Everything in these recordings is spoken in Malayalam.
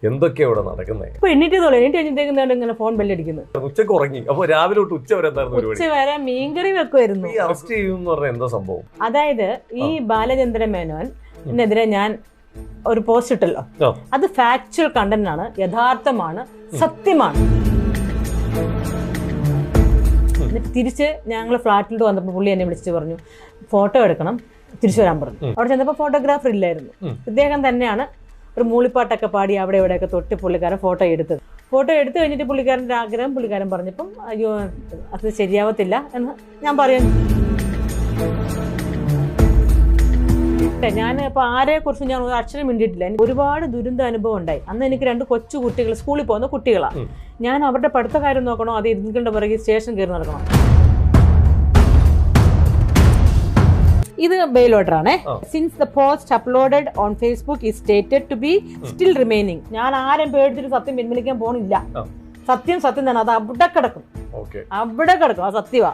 എന്തൊക്കെയാ ഇവിടെ നടക്കുന്നത്? ഇപ്പൊ എണീറ്റ് കഴിഞ്ഞിട്ടേക്കുന്നുണ്ട് ഇങ്ങനെ ഫോൺ ബെല്ലടിക്കുന്നത്. ഉച്ചക്ക് ഉറങ്ങി. അപ്പൊ രാവിലെ തൊട്ട് ഉച്ച വരെ എന്തായിരുന്നു പരിപാടി? ഉച്ച വരെ മീൻകറി വെക്കുമായിരുന്നു. ഈ അറസ്റ്റ് ചെയ്യുമെന്ന് പറഞ്ഞാൽ എന്താ സംഭവം? അതായത് ഈ ബാലചന്ദ്രൻ മേനോനെതിരെ ഞാൻ ഒരു പോസ്റ്റ് ഇട്ടല്ലോ, അത് ഫാക്ച്വൽ കണ്ടന്റ് ആണ്, യഥാർത്ഥമാണ്, സത്യമാണ്. എന്നിട്ട് തിരിച്ച് ഞങ്ങൾ ഫ്ലാറ്റിലോട്ട് വന്നപ്പോൾ പുള്ളി എന്നെ വിളിച്ചിട്ട് പറഞ്ഞു ഫോട്ടോ എടുക്കണം, തിരിച്ചു വരാൻ പറഞ്ഞു. അവിടെ ചെന്നപ്പോൾ ഫോട്ടോഗ്രാഫർ ഇല്ലായിരുന്നു. ഇദ്ദേഹം തന്നെയാണ് ഒരു മൂളിപ്പാട്ടൊക്കെ പാടി അവിടെ ഇവിടെയൊക്കെ തൊട്ട് പുള്ളിക്കാരൻ ഫോട്ടോ എടുത്തത്. ഫോട്ടോ എടുത്തു കഴിഞ്ഞിട്ട് പുള്ളിക്കാരൻ്റെ ആഗ്രഹം പുള്ളിക്കാരൻ പറഞ്ഞപ്പം അയ്യോ അത് ശരിയാവത്തില്ല എന്ന് ഞാൻ പറയുന്നു. ഞാൻ ഇപ്പോൾ ആരെക്കുറിച്ച് ഞാൻ ഒരു അക്ഷരം മിണ്ടിയിട്ടില്ല. എനിക്ക് ഒരുപാട് ദുരന്ത അനുഭവം ഉണ്ടായി. അന്ന് എനിക്ക് 2 കൊച്ചു കുട്ടികൾ, സ്കൂളിൽ പോകുന്ന കുട്ടികളാണ്. ഞാൻ അവരുടെ പഠിത്ത കാര്യം നോക്കണോ അത് ഇതിങ്ങളുടെ പിറകെ സ്റ്റേഷൻ കയറി നടക്കണം. ഇത് ബെയിൽ ഓർഡർ ആണ്. Since the post uploaded on Facebook is stated to be still remaining. ഞാൻ ആരും പേടിച്ചിട്ട് സത്യം പിൻവലിക്കാൻ പോണില്ല. സത്യം സത്യം തന്നെ, അത് അവിടെ കിടക്കും, അവിടെ കിടക്കും, ആ സത്യമാ.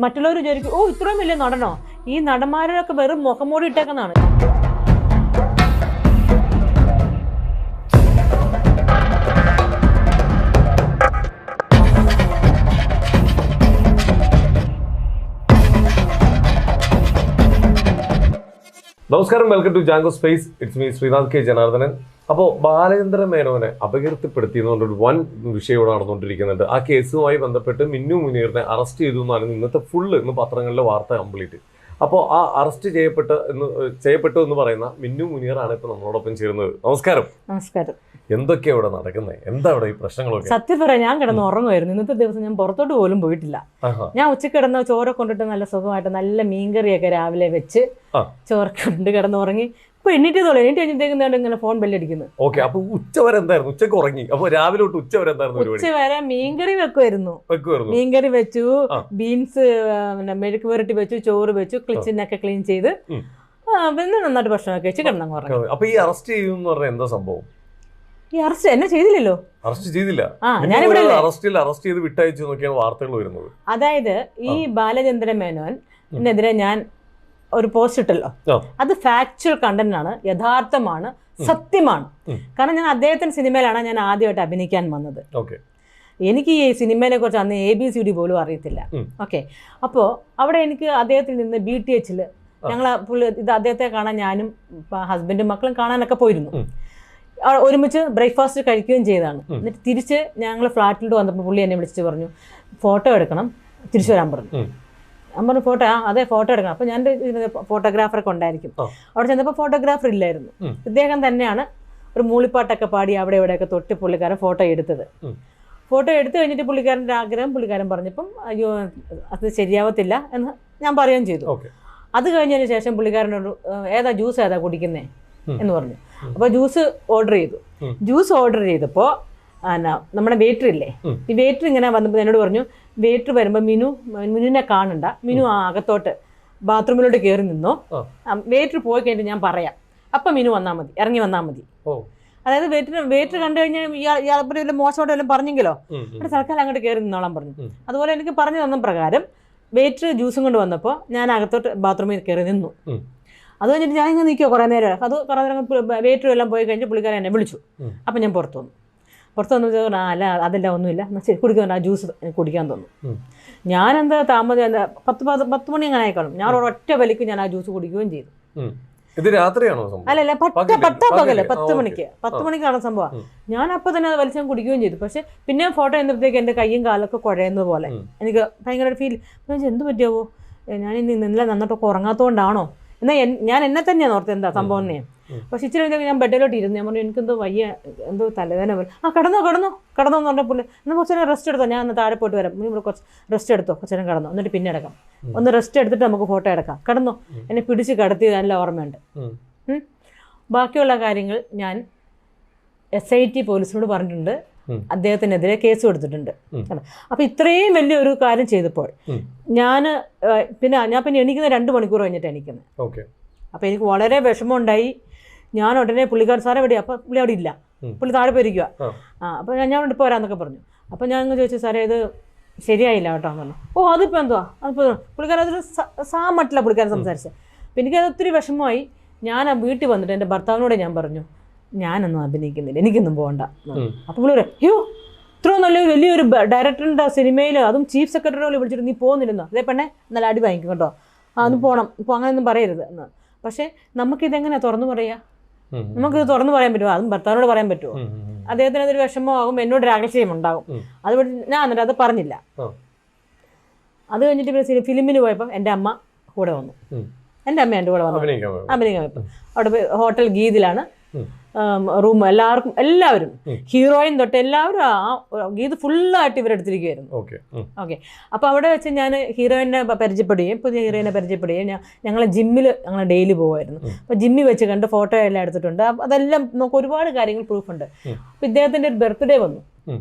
മറ്റുള്ളവർ വിചാരിക്കും ഓ ഇത്രയും വലിയ നടനോ, ഈ നടന്മാരൊക്കെ വെറും മുഖംമൂടി ഇട്ടേക്കുന്നതാണ്. നമസ്കാരം, welcome to Jango space. It's me Sreenath K Janardhanan. അപ്പോൾ ബാലചന്ദ്രൻ മേനോനെ അപകീർത്തിപ്പെടുത്തിയെന്നുള്ളൊരു വൻ വിഷയം ഇവിടെ നടന്നുകൊണ്ടിരിക്കുന്നുണ്ട്. ആ കേസുമായി ബന്ധപ്പെട്ട് മിന്നു മുനീറിനെ അറസ്റ്റ് ചെയ്തു എന്നാണ് ഇന്നത്തെ ഇന്ന് പത്രങ്ങളിലെ വാർത്ത കംപ്ലീറ്റ്. അപ്പോൾ ആ അറസ്റ്റ് ചെയ്യപ്പെട്ടു എന്ന് പറയുന്ന മിന്നു മുനീറാണ് ഇപ്പൊ നമ്മളോടൊപ്പം ചേരുന്നത്. നമസ്കാരം. നമസ്കാരം. എന്തൊക്കെയാ ഇവിടെ നടക്കുന്നത്? എന്താ ഇവിടെ ഈ പ്രശ്നങ്ങളൊക്കെ? സത്യം പറയാം, ഞാൻ കിടന്ന് ഉറങ്ങുമായിരുന്നു. ഇന്നത്തെ ദിവസം ഞാൻ പുറത്തോട്ട് പോലും പോയിട്ടില്ല. ഞാൻ ഉച്ചക്ക് കിടന്ന ചോറ് കൊണ്ടിട്ട് നല്ല സുഖമായിട്ട് നല്ല മീൻകറിയൊക്കെ രാവിലെ വെച്ച് ചോറൊക്കെ കൊണ്ട് കിടന്നുറങ്ങി. ഇപ്പൊ എണീറ്റ് കഴിഞ്ഞിട്ടേക്കുന്നുണ്ട് ഇങ്ങനെ ഫോൺ ബെല്ലടിക്കുന്നത്. ഓക്കെ, അപ്പൊ ഉച്ച വരെ എന്തായിരുന്നു? ഉച്ചക്ക് ഉറങ്ങി. അപ്പൊ രാവിലെ തൊട്ട് ഉച്ച വരെ എന്തായിരുന്നു? ഉച്ച വരെ മീൻകറി വെക്കുമായിരുന്നു. മീൻകറി വെച്ചു, ബീൻസ് മെഴുക്ക് പുരട്ടി വെച്ചു, ചോറ് വെച്ചു, കിച്ചനൊക്കെ ക്ലീൻ ചെയ്ത് പിന്നെ നന്നായിട്ട് ഭക്ഷണമൊക്കെ വെച്ച് കിടന്നു. അപ്പൊ ഈ അറസ്റ്റ് ചെയ്യുമെന്ന് പറഞ്ഞാൽ എന്താ സംഭവം? ഈ അറസ്റ്റ് എന്നെ ചെയ്തില്ലല്ലോ. അറസ്റ്റ് ചെയ്തില്ല. അറസ്റ്റ് ചെയ്ത് വിട്ടയച്ചു എന്നൊക്കെയാണ് വാർത്തകൾ വരുന്നത്. അതായത് ഈ ബാലചന്ദ്രൻ മേനോനെതിരെ ഞാൻ ഒരു പോസ്റ്റ് ഇട്ടല്ലോ, അത് ഫാക്ച്വൽ കണ്ടന്റ് ആണ്, യഥാർത്ഥമാണ്, സത്യമാണ്. കാരണം ഞാൻ അദ്ദേഹത്തിന്റെ സിനിമയിലാണ് ഞാൻ ആദ്യമായിട്ട് അഭിനയിക്കാൻ വന്നത്. എനിക്ക് ഈ സിനിമയെ കുറിച്ച് അന്ന് ABCD പോലും അറിയത്തില്ല. ഓക്കെ, അപ്പോൾ അവിടെ എനിക്ക് അദ്ദേഹത്തിൽ നിന്ന് BTH ഞങ്ങൾ ഇത് അദ്ദേഹത്തെ കാണാൻ ഞാനും ഹസ്ബൻഡും മക്കളും കാണാനൊക്കെ പോയിരുന്നു. ഒരുമിച്ച് ബ്രേക്ക്ഫാസ്റ്റ് കഴിക്കുകയും ചെയ്തതാണ്. എന്നിട്ട് തിരിച്ച് ഞങ്ങൾ ഫ്ലാറ്റിലോട്ട് വന്നപ്പോൾ പുള്ളി എന്നെ വിളിച്ചിട്ട് പറഞ്ഞു ഫോട്ടോ എടുക്കണം, തിരിച്ചു വരാൻ പറഞ്ഞു. ഞാൻ പറഞ്ഞു ഫോട്ടോ, അതെ ഫോട്ടോ എടുക്കണം. അപ്പോൾ ഞാൻ ഫോട്ടോഗ്രാഫറൊക്കെ ഉണ്ടായിരിക്കും. അവിടെ ചെന്നപ്പോൾ ഫോട്ടോഗ്രാഫർ ഇല്ലായിരുന്നു. ഇദ്ദേഹം തന്നെയാണ് ഒരു മൂളിപ്പാട്ടൊക്കെ പാടി അവിടെ ഇവിടെയൊക്കെ തൊട്ട് പുള്ളിക്കാരൻ ഫോട്ടോ എടുത്തത്. ഫോട്ടോ എടുത്തു കഴിഞ്ഞിട്ട് പുള്ളിക്കാരൻ്റെ ആഗ്രഹം പുള്ളിക്കാരൻ പറഞ്ഞപ്പം അയ്യോ അത് ശരിയാവത്തില്ല എന്ന് ഞാൻ പറയുകയും ചെയ്തു. അത് കഴിഞ്ഞതിന് ശേഷം പുള്ളിക്കാരനോട് ജ്യൂസ് ഏതാ കുടിക്കുന്നേ എന്ന് പറഞ്ഞു. അപ്പോൾ ജ്യൂസ് ഓർഡർ ചെയ്തു. ജ്യൂസ് ഓർഡർ ചെയ്തപ്പോൾ നമ്മുടെ വെയിറ്റർ ഇല്ലേ, ഈ വെയിറ്റർ ഇങ്ങനെ വന്നപ്പോൾ എന്നോട് പറഞ്ഞു വെയിറ്റർ വരുമ്പോൾ മിനുവിനെ കാണണ്ട, മിനു അകത്തോട്ട് ബാത്റൂമിലോട്ട് കയറി നിന്നോ, വെയിറ്റർ പോയി കഴിഞ്ഞിട്ട് ഞാൻ പറയാം, അപ്പം മിനു വന്നാൽ മതി, ഇറങ്ങി വന്നാൽ മതി. അതായത് വെയിറ്റർ കണ്ടു കഴിഞ്ഞാൽ ഇയാളെ മോശമായിട്ട് വല്ലതും പറഞ്ഞെങ്കിലോ അവിടെ തൽക്കാലം അങ്ങോട്ട് കയറി നിന്നോളാൻ പറഞ്ഞു. അതുപോലെ എനിക്ക് പറഞ്ഞു തന്ന പ്രകാരം വെയിറ്റർ ജ്യൂസും കൊണ്ട് വന്നപ്പോൾ ഞാൻ അകത്തോട്ട് ബാത്റൂമിൽ കയറി നിന്നു. അത് കഴിഞ്ഞിട്ട് ഞാൻ ഇങ്ങനെ നിൽക്കുമോ കുറേ നേരം. അത് കുറേ നേരം വെയിറ്ററും എല്ലാം പോയി കഴിഞ്ഞ് പുള്ളിക്കാരൻ എന്നെ വിളിച്ചു. അപ്പം ഞാൻ പുറത്തു വന്നു അല്ല അതല്ല ഒന്നുമില്ല, ശരി കുടിക്കാൻ ആ ജ്യൂസ് കുടിക്കാൻ തോന്നുന്നു. ഞാനെന്താ 10 മണി അങ്ങനെ ആയിക്കാണും. ഞാൻ ഒരൊറ്റ വലിക്ക് ഞാൻ ആ ജ്യൂസ് കുടിക്കുകയും ചെയ്തു. അല്ലല്ല, പകല് 10 മണിക്കാണ് സംഭവം. ഞാൻ അപ്പം തന്നെ അത് വലിച്ചാൽ കുടിക്കുകയും ചെയ്തു. പക്ഷെ പിന്നെ ഫോട്ടോ ചെയ്യുമ്പോഴത്തേക്ക് എൻ്റെ കയ്യും കാലൊക്കെ കുഴയുന്നത് പോലെ എനിക്ക് ഭയങ്കര ഫീൽ. എന്ത് പറ്റിയാവോ, ഞാൻ ഇന്നലെ നന്നിട്ടൊക്കെ ഉറങ്ങാത്തതുകൊണ്ടാണോ എന്നാൽ ഞാൻ എന്നെ തന്നെയാണ് ഓർത്ത് എന്താ സംഭവം തന്നെ. പക്ഷെ ഇച്ചിരി ഞാൻ ബെഡിലോട്ട് ഇരുന്നു. ഞാൻ പറഞ്ഞു എനിക്കെന്തോ വയ്യ, എന്തോ തലവേദന പോലെ. കടന്നോ എന്ന് പറഞ്ഞ പുള്ളി എന്നാൽ കുറച്ച് നേരം റെസ്റ്റ് എടുത്തോ, ഞാൻ താഴെ പോയിട്ട് വരാം, ഇവിടെ കുറച്ച് റെസ്റ്റ് എടുത്തോ, കുറച്ച് നേരം കടന്നോ, എന്നിട്ട് പിന്നെ എടുക്കാം, ഒന്ന് റെസ്റ്റ് എടുത്തിട്ട് നമുക്ക് ഫോട്ടോ എടുക്കാം, കടന്നോ. എന്നെ പിടിച്ച് കടത്തി നല്ല ഓർമ്മയുണ്ട്. ബാക്കിയുള്ള കാര്യങ്ങൾ ഞാൻ SIT പോലീസിനോട് പറഞ്ഞിട്ടുണ്ട്, അദ്ദേഹത്തിനെതിരെ കേസ് കൊടുത്തിട്ടുണ്ട്. അപ്പൊ ഇത്രയും വലിയൊരു കാര്യം ചെയ്തപ്പോൾ ഞാൻ പിന്നെ എണീക്കുന്ന 2 മണിക്കൂർ കഴിഞ്ഞിട്ട് എണീക്കുന്നത്. അപ്പൊ എനിക്ക് വളരെ വിഷമമുണ്ടായി. ഞാൻ ഉടനെ പുള്ളിക്കാരൻ സാറേ എവിടെയാ? അപ്പം പുള്ളി അവിടെ ഇല്ല, പുള്ളി താഴെ പോയിരിക്കുക. അപ്പോൾ ഞാൻ ഇവിടെ പോരാന്നൊക്കെ പറഞ്ഞു. അപ്പം ഞാൻ ചോദിച്ചു സാറേ ഇത് ശരിയായില്ല കേട്ടോ എന്ന് പറഞ്ഞു. ഓ അതിപ്പോൾ എന്തുവാ അതിപ്പോൾ പുള്ളിക്കാരൻ അതൊരു സാമട്ടില്ല പുള്ളിക്കാരൻ സംസാരിച്ചത്. അപ്പം എനിക്കത് ഒത്തിരി വിഷമമായി. ഞാൻ ആ വീട്ടിൽ വന്നിട്ട് എൻ്റെ ഭർത്താവിനോട് ഞാൻ പറഞ്ഞു ഞാനൊന്നും അഭിനയിക്കുന്നില്ല, എനിക്കൊന്നും പോകണ്ട. അപ്പോൾ പുള്ളി പറയും അയ്യോ ഇത്രയും നല്ലൊരു വലിയൊരു ഡയറക്ടറിൻ്റെ സിനിമയിൽ അതും ചീഫ് സെക്രട്ടറിയോട് വിളിച്ചിട്ട് നീ പോകുന്നില്ലെന്നോ, അതേ പെണ്ണെ നല്ല അടി വാങ്ങിക്കും കേട്ടോ, അന്ന് പോകണം, ഇപ്പോൾ അങ്ങനെയൊന്നും പറയരുത് എന്ന്. പക്ഷേ നമുക്കിതെങ്ങനെ തുറന്നു പറയാ? നമുക്കിത് തുറന്നു പറയാൻ പറ്റുമോ? അതും ഭർത്താവിനോട് പറയാൻ പറ്റുമോ? അദ്ദേഹത്തിന് അതൊരു വിഷമമാകും, എന്നോടൊരു അകൽച്ചയും ഉണ്ടാകും. അതുകൊണ്ട് ഞാൻ എന്നിട്ട് അത് പറഞ്ഞില്ല. അത് കഴിഞ്ഞിട്ട് പിന്നെ ഫിലിമിന് പോയപ്പോൾ എൻ്റെ അമ്മ കൂടെ വന്നു. എൻ്റെ അമ്മ എൻ്റെ കൂടെ വന്നു അഭിനയിക്കാൻ പോയപ്പോൾ അവിടെ പോയി ഹോട്ടൽ ഗീതിലാണ് റൂം. എല്ലാവരും ഹീറോയിൻ തൊട്ട് എല്ലാവരും ഗീത് ഫുള്ളായിട്ട് ഇവരെടുത്തിരിക്കുമായിരുന്നു. ഓക്കെ. അപ്പോൾ അവിടെ വെച്ച് ഞാൻ ഹീറോയിനെ പരിചയപ്പെടുകയും പുതിയ ഹീറോയിനെ പരിചയപ്പെടുകയും ഞങ്ങൾ ജിമ്മിൽ ഞങ്ങൾ ഡെയിലി പോകുമായിരുന്നു. അപ്പോൾ ജിമ്മിൽ വെച്ച് കണ്ട് ഫോട്ടോ എല്ലാം എടുത്തിട്ടുണ്ട്. അതെല്ലാം നമുക്ക് ഒരുപാട് കാര്യങ്ങൾ പ്രൂഫുണ്ട്. അപ്പോൾ ഇദ്ദേഹത്തിൻ്റെ ഒരു ബർത്ത്ഡേ വന്നു.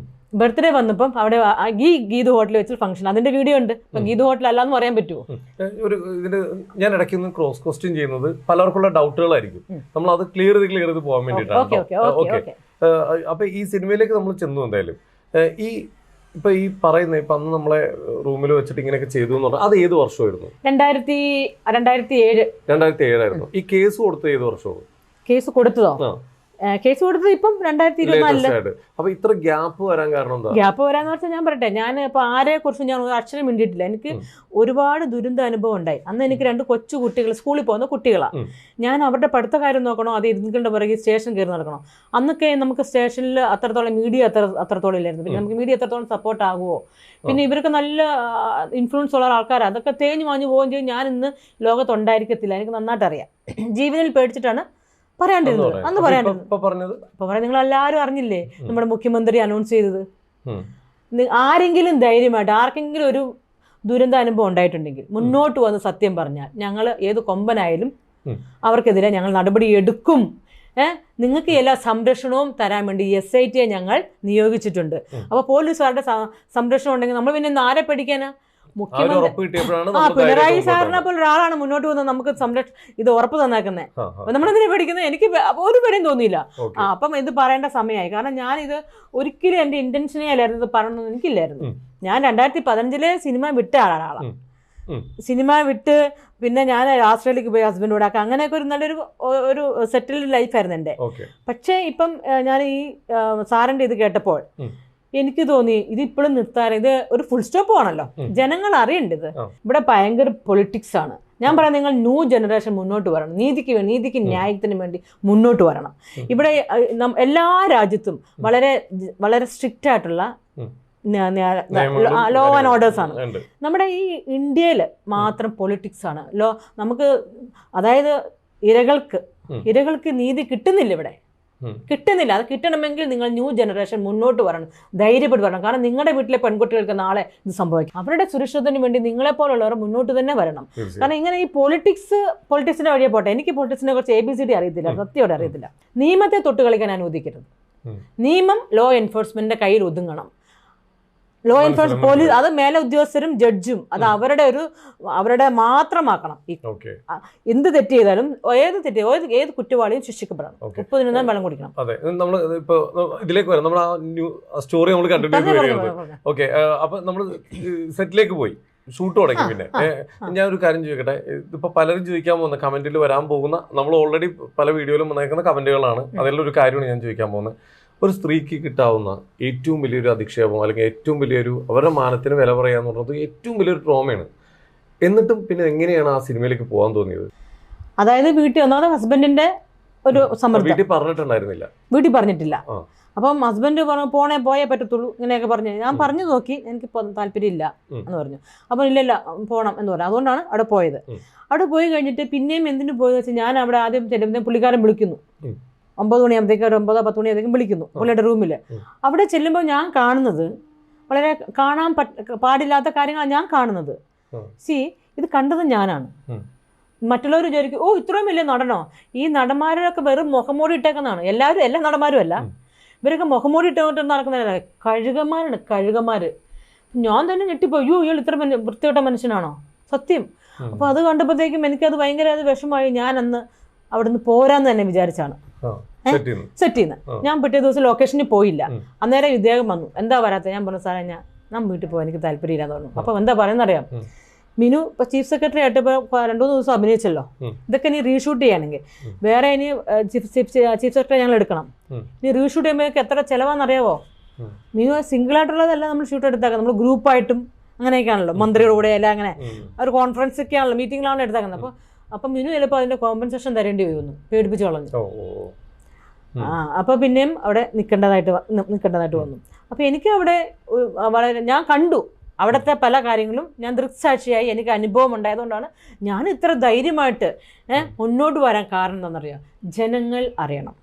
ബർത്ത്ഡേ വന്നപ്പം അവിടെ ഈ ഗീത് ഹോട്ടലിൽ വെച്ച് ഫംഗ്ഷൻ, അതിന്റെ വീഡിയോ ഉണ്ട്. അപ്പൊ ഗീത് ഹോട്ടൽ അല്ലാന്ന് പറയാൻ പറ്റുമോ? ഇതിന് ഞാൻ ഇടയ്ക്ക് ക്രോസ് ക്വസ്റ്റ്യൻ ചെയ്യുന്നത് പലർക്കുള്ള ഡൗട്ടുകളായിരിക്കും. നമ്മൾ അത് ക്ലിയർ ചെയ്ത് പോകാൻ വേണ്ടിയിട്ടാണ്. അപ്പൊ ഈ സിനിമയിലേക്ക് നമ്മൾ ചെന്നു. എന്തായാലും ഈ പറയുന്ന ഇപ്പൊ അന്ന് നമ്മളെ റൂമിൽ വെച്ചിട്ട് ഇങ്ങനെയൊക്കെ ചെയ്തു എന്ന് പറഞ്ഞാൽ അത് ഏത് വർഷമായിരുന്നു? 2007 ആയിരുന്നു. ഈ കേസ് കൊടുത്തത് ഏത് വർഷമാണ്? കേസ് കൊടുത്തതോ? കേസ് കൊടുത്തത് ഇപ്പം 2024. അപ്പൊ ഇത്ര ഗ്യാപ്പ് വരാൻ കാരണം എന്താ? ഗ്യാപ്പ് വരാന്ന് വെച്ചാൽ ഞാൻ പറയട്ടെ, ഞാൻ ഇപ്പൊ ആരെ കുറിച്ചും ഞാൻ ഒരു അക്ഷരം മിണ്ടിയിട്ടില്ല. എനിക്ക് ഒരുപാട് ദുരന്ത അനുഭവം ഉണ്ടായി. അന്ന് എനിക്ക് 2 കൊച്ചു കുട്ടികൾ, സ്കൂളിൽ പോകുന്ന കുട്ടികളാണ്. ഞാൻ അവരുടെ പഠിത്ത കാര്യം നോക്കണോ, അത് ഇരുന്നികളുടെ പിറകെ സ്റ്റേഷൻ കയറി നടക്കണോ? അന്നൊക്കെ നമുക്ക് സ്റ്റേഷനിൽ അത്രത്തോളം മീഡിയ അത്രത്തോളം ഇല്ലായിരുന്നു. പിന്നെ നമുക്ക് മീഡിയ എത്രത്തോളം സപ്പോർട്ട് ആകുമോ? പിന്നെ ഇവർക്ക് നല്ല ഇൻഫ്ലുവൻസ് ഉള്ള ആൾക്കാരാണ്. അതൊക്കെ തേഞ്ഞു മാഞ്ഞു പോവുകയും ചെയ്യും. ഞാൻ ഇന്ന് ലോകത്തുണ്ടായിരിക്കത്തില്ല, എനിക്ക് നന്നായിട്ട് അറിയാം. ജീവനിൽ പേടിച്ചിട്ടാണ് പറയാണ്ടിരുന്നത്. അന്ന് പറയാണ്ടിരുന്നത് നിങ്ങൾ എല്ലാവരും അറിഞ്ഞില്ലേ നമ്മുടെ മുഖ്യമന്ത്രി അനൗൺസ് ചെയ്തത്? ആരെങ്കിലും ധൈര്യമായിട്ട് ആർക്കെങ്കിലും ഒരു ദുരന്ത അനുഭവം ഉണ്ടായിട്ടുണ്ടെങ്കിൽ മുന്നോട്ട് വന്ന് സത്യം പറഞ്ഞാൽ ഞങ്ങൾ ഏത് കൊമ്പനായാലും അവർക്കെതിരെ ഞങ്ങൾ നടപടി എടുക്കും. നിങ്ങൾക്ക് എല്ലാ സംരക്ഷണവും തരാൻ വേണ്ടി SIT ഞങ്ങൾ നിയോഗിച്ചിട്ടുണ്ട്. അപ്പോൾ പോലീസുകാരുടെ സംരക്ഷണം ഉണ്ടെങ്കിൽ നമ്മൾ പിന്നെ ആരെ പേടിക്കാനാ? പിണറായി സാറിനെ പോലെ ഒരാളാണ് മുന്നോട്ട് വന്ന് നമുക്ക് ഇത് ഉറപ്പ് തന്നേക്കുന്നത്. അപ്പൊ നമ്മളെന്തിനാ പേടിക്കുന്നത്? എനിക്ക് ഒരു പേടിയും തോന്നിയില്ല. അപ്പം ഇത് പറയേണ്ട സമയമായി. കാരണം ഞാനിത് ഒരിക്കലും എൻ്റെ ഇന്റൻഷനേ അല്ലായിരുന്നു ഇത് പറയണമെന്ന് എനിക്കില്ലായിരുന്നു. ഞാൻ 2015 സിനിമ വിട്ട ആളാണ്. സിനിമ വിട്ട് പിന്നെ ഞാൻ ഓസ്ട്രേലിയക്ക് പോയി ഹസ്ബൻഡോടൊക്കെ അങ്ങനെയൊക്കെ ഒരു നല്ലൊരു സെറ്റിൽഡ് ലൈഫായിരുന്നു എൻ്റെ. പക്ഷേ ഇപ്പം ഞാൻ ഈ സാറിൻ്റെ ഇത് കേട്ടപ്പോൾ എനിക്ക് തോന്നി ഇതിപ്പോഴും നിർത്താറ്, ഇത് ഒരു ഫുൾ സ്റ്റോപ്പ് ആണല്ലോ. ജനങ്ങൾ അറിയേണ്ടത് ഇവിടെ ഭയങ്കര പൊളിറ്റിക്സ് ആണ്. ഞാൻ പറയാം, നിങ്ങൾ ന്യൂ ജനറേഷൻ മുന്നോട്ട് വരണം. നീതിക്ക് ന്യായത്തിന് വേണ്ടി മുന്നോട്ട് വരണം. ഇവിടെ എല്ലാ രാജ്യത്തും വളരെ വളരെ സ്ട്രിക്റ്റ് ആയിട്ടുള്ള ലോ ആൻഡ് ഓർഡേഴ്സ് ആണ്. നമ്മുടെ ഈ ഇന്ത്യയിൽ മാത്രം പൊളിറ്റിക്സ് ആണ്. നമുക്ക് അതായത് ഇരകൾക്ക് നീതി കിട്ടുന്നില്ല ഇവിടെ. കിട്ടുന്നില്ല. അത് കിട്ടണമെങ്കിൽ നിങ്ങൾ ന്യൂ ജനറേഷൻ മുന്നോട്ട് വരണം, ധൈര്യപ്പെട്ട് വരണം. കാരണം നിങ്ങളുടെ വീട്ടിലെ പെൺകുട്ടികൾക്ക് നാളെ ഇത് സംഭവിക്കും. അവരുടെ സുരക്ഷിതത്തിന് വേണ്ടി നിങ്ങളെപ്പോലുള്ളവർ മുന്നോട്ട് തന്നെ വരണം. കാരണം ഇങ്ങനെ ഈ പൊളിറ്റിക്സിന്റെ വഴിയെ പോട്ടെ. എനിക്ക് പൊളിറ്റിക്സിനെ കുറിച്ച് ABCD അറിയത്തില്ല, സത്യയോടെ അറിയത്തില്ല. നിയമത്തെ തൊട്ട് കളിക്കാൻ അനുവദിക്കരുത്. നിയമം ലോ എൻഫോഴ്സ്മെന്റിന്റെ കയ്യിൽ ഒതുങ്ങണം. ലോ എൻഫോഴ്സ്മെന്റ് പോലീസ് അത് മേലെ ഉദ്യോഗസ്ഥരും ജഡ്ജും അത് അവരുടെ മാത്രമാക്കണം. എന്ത് തെറ്റ് ചെയ്താലും ഏത് കുറ്റവാളിയും ശിക്ഷിക്കപ്പെടണം. 30 ദിനം വെള്ളം കുടിക്കണം. അതെ, നമ്മൾ ഇപ്പൊ ഇതിലേക്ക് വരാം. നമ്മൾ ആ സ്റ്റോറി നമ്മൾ കണ്ടിന്യൂ. ഓക്കെ, അപ്പൊ നമ്മൾ സെറ്റിലേക്ക് പോയി, ഷൂട്ട് തുടങ്ങി. പിന്നെ ഞാനൊരു കാര്യം ചോദിക്കട്ടെ, ഇപ്പൊ പലരും ചോദിക്കാൻ പോകുന്ന കമന്റിൽ വരാൻ പോകുന്ന, നമ്മൾ ഓൾറെഡി പല വീഡിയോയിലും വന്നേക്കുന്ന കമന്റുകളാണ്. അതിലുള്ള ഒരു കാര്യമാണ് ഞാൻ ചോദിക്കാൻ പോകുന്നത്. ഒരു സ്ത്രീക്ക് കിട്ടാവുന്ന ഏറ്റവും വലിയൊരു അധിക്ഷേപം അല്ലെങ്കിൽ ഏറ്റവും വലിയൊരു അവരുടെ മാനത്തിന് വില പറയാന്ന് പറഞ്ഞത് ഏറ്റവും വലിയൊരു ട്രോമയാണ്. എന്നിട്ടും പിന്നെ എങ്ങനെയാണ് ആ സിനിമയിലേക്ക് പോകാൻ തോന്നിയത്? അതായത് വീട്ടിൽ ഒന്നാമത് ഹസ്ബൻഡിന്റെ ഒരു സമ്മർദ്ദം. വീട്ടിൽ പറഞ്ഞിട്ടുണ്ടായിരുന്നില്ല? വീട്ടിൽ പറഞ്ഞിട്ടില്ല. അപ്പം ഹസ്ബൻഡ് പറഞ്ഞു പോയേ പറ്റത്തുള്ളൂ ഇങ്ങനെയൊക്കെ പറഞ്ഞു. ഞാൻ പറഞ്ഞു നോക്കി, എനിക്ക് താല്പര്യമില്ല എന്ന് പറഞ്ഞു. അപ്പം ഇല്ല പോകണം എന്ന് പറഞ്ഞു. അതുകൊണ്ടാണ് അവിടെ പോയത്. അവിടെ പോയി കഴിഞ്ഞിട്ട് പിന്നെയും എന്തിനു പോയെന്ന് വെച്ചാൽ ഞാൻ അവിടെ ആദ്യം ചെല്ലുമ്പോൾ പുള്ളിക്കാരൻ വിളിക്കുന്നു. 9 മണിയാകുമ്പോഴത്തേക്ക് ഒരു 9-10 മണിയാകുമ്പോഴത്തേക്കും വിളിക്കുന്നു പുള്ളിയുടെ റൂമിൽ. അവിടെ ചെല്ലുമ്പോൾ ഞാൻ കാണുന്നത് വളരെ കാണാൻ പാടില്ലാത്ത കാര്യങ്ങളാണ് ഞാൻ കാണുന്നത്. ഇത് കണ്ടത് ഞാനാണ്. മറ്റുള്ളവർ വിചാരിക്കും ഓ ഇത്രയും വലിയ നടനോ? ഈ നടന്മാരൊക്കെ വെറും മുഖംമൂടി ഇട്ടേക്കുന്നതാണ്. എല്ലാ നടന്മാരും അല്ല, ഇവരൊക്കെ മുഖംമൂടി ഇട്ടുകൊണ്ട് നടക്കുന്നതല്ല, കഴുകന്മാര്. ഞാൻ തന്നെ ഞെട്ടിപ്പോയി, ഇയാൾ ഇത്ര വൃത്തികെട്ട മനുഷ്യനാണോ? സത്യം. അപ്പോൾ അത് കണ്ടപ്പോഴത്തേക്കും എനിക്കത് ഭയങ്കര വിഷമമായി. ഞാൻ അന്ന് അവിടുന്ന് പോരാന്ന് തന്നെ വിചാരിച്ചാണ് സെറ്റ് ചെയ്യുന്നത്. ഞാൻ പിറ്റേ ദിവസം ലൊക്കേഷനിൽ പോയില്ല. അന്നേരം ഇദ്ദേഹം വന്നു, എന്താ വരാത്ത? ഞാൻ പറഞ്ഞു സാറേ ഞാൻ വീട്ടിൽ പോകാൻ എനിക്ക് താല്പര്യമില്ലാന്ന് പറഞ്ഞു. അപ്പം എന്താ പറയുന്നറിയാം, മിനു ഇപ്പൊ ചീഫ് സെക്രട്ടറി ആയിട്ട് ഇപ്പൊ 2-3 ദിവസം അഭിനയിച്ചല്ലോ. ഇതൊക്കെ ഇനി റീഷൂട്ട് ചെയ്യണമെങ്കിൽ വേറെ ഇനി ചീഫ് സെക്രട്ടറി ഞങ്ങൾ എടുക്കണം. ഇനി റീഷൂട്ട് ചെയ്യുമ്പോഴേക്ക് എത്ര ചിലവാണെന്നറിയാവോ? മിനു സിംഗിൾ ആയിട്ടുള്ളതല്ല നമ്മൾ ഷൂട്ട് എടുത്താക്കുന്നത്, നമ്മൾ ഗ്രൂപ്പായിട്ടും അങ്ങനെയൊക്കെയാണല്ലോ, മന്ത്രിയുടെ കൂടെ അല്ല അങ്ങനെ ഒരു കോൺഫറൻസ് ഒക്കെ ആണല്ലോ, മീറ്റിംഗിലാണ് എടുത്താക്കുന്നത്. അപ്പം മിനു ചിലപ്പോൾ അതിന്റെ കോമ്പൻസേഷൻ തരേണ്ടി വരുന്നു, പേടിപ്പിച്ചു കളഞ്ഞു. അപ്പൊ പിന്നെയും അവിടെ നിൽക്കേണ്ടതായിട്ട് വന്നു. അപ്പൊ എനിക്ക് അവിടെ വളരെ ഞാൻ കണ്ടു അവിടുത്തെ പല കാര്യങ്ങളും, ഞാൻ ദൃക്സാക്ഷിയായി, എനിക്ക് അനുഭവം ഉണ്ടായതുകൊണ്ടാണ് ഞാൻ ഇത്ര ധൈര്യമായിട്ട് മുന്നോട്ട് വരാൻ കാരണം എന്താണെന്നറിയാം, ജനങ്ങൾ അറിയണം.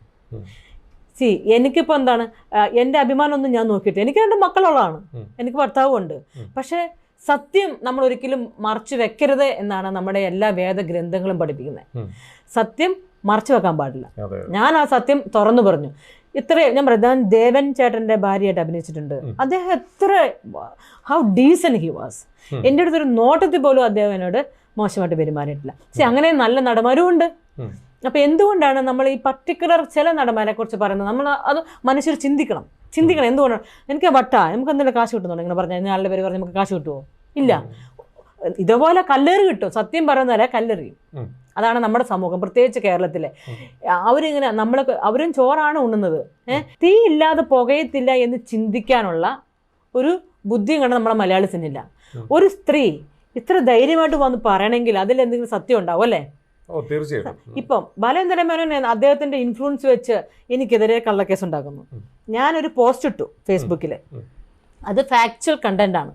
എനിക്കിപ്പോൾ എന്താണ്, എൻ്റെ അഭിമാനമൊന്നും ഞാൻ നോക്കിയിട്ട്, എനിക്ക് 2 മക്കളുള്ളതാണ്, എനിക്ക് ഭർത്താവും ഉണ്ട്. പക്ഷേ സത്യം നമ്മൾ ഒരിക്കലും മറച്ചു വെക്കരുത് എന്നാണ് നമ്മുടെ എല്ലാ വേദഗ്രന്ഥങ്ങളും പഠിപ്പിക്കുന്നത്. സത്യം മറച്ചു വെക്കാൻ പാടില്ല. ഞാൻ ആ സത്യം തുറന്നു പറഞ്ഞു. ഞാൻ പ്രധാൻ ദേവൻ ചേട്ടൻ്റെ ഭാര്യയായിട്ട് അഭിനയിച്ചിട്ടുണ്ട്. അദ്ദേഹം എത്ര ഹൗ ഡീസന്റ് ഹി വാസ്. എൻ്റെ അടുത്തൊരു നോട്ടത്തിൽ പോലും അദ്ദേഹത്തിനോട് മോശമായിട്ട് പെരുമാറിയിട്ടില്ല. അങ്ങനെ നല്ല നടന്മാരും ഉണ്ട്. അപ്പൊ എന്തുകൊണ്ടാണ് നമ്മൾ ഈ പർട്ടിക്കുലർ ചില നടന്മാരെ കുറിച്ച് പറയുന്നത്? നമ്മൾ അത് മനുഷ്യർ ചിന്തിക്കണം. എന്തുകൊണ്ടാണ് എനിക്ക് നമുക്ക് എന്തെങ്കിലും കാശ് കിട്ടുന്നുണ്ടോ? ഇങ്ങനെ പറഞ്ഞാൽ ആളുടെ പേര് പറഞ്ഞ് നമുക്ക് കാശ് കിട്ടുമോ? ഇല്ല. ഇതുപോലെ കല്ലെറി കിട്ടും. സത്യം പറയുന്നവരെ കല്ലെറിയും. അതാണ് നമ്മുടെ സമൂഹം, പ്രത്യേകിച്ച് കേരളത്തിലെ. അവരിങ്ങനെ അവരും ചോറാണ് ഉണ്ണുന്നത്. തീ ഇല്ലാതെ പുകയത്തില്ല എന്ന് ചിന്തിക്കാനുള്ള ഒരു ബുദ്ധിയും കണ്ട് നമ്മളെ മലയാളീസിനില്ല. ഒരു സ്ത്രീ ഇത്ര ധൈര്യമായിട്ട് വന്ന് പറയണമെങ്കിൽ അതിൽ എന്തെങ്കിലും സത്യം ഉണ്ടാവും അല്ലേ? ഇപ്പം ബാലചന്ദ്രൻ മേനോൻ അദ്ദേഹത്തിന്റെ ഇൻഫ്ലുവൻസ് വെച്ച് എനിക്കെതിരെ കള്ളക്കേസ് ഉണ്ടാക്കുന്നു. ഞാനൊരു പോസ്റ്റ് ഇട്ടു ഫേസ്ബുക്കിൽ, അത് ഫാക്ച്വൽ കണ്ടന്റ് ആണ്.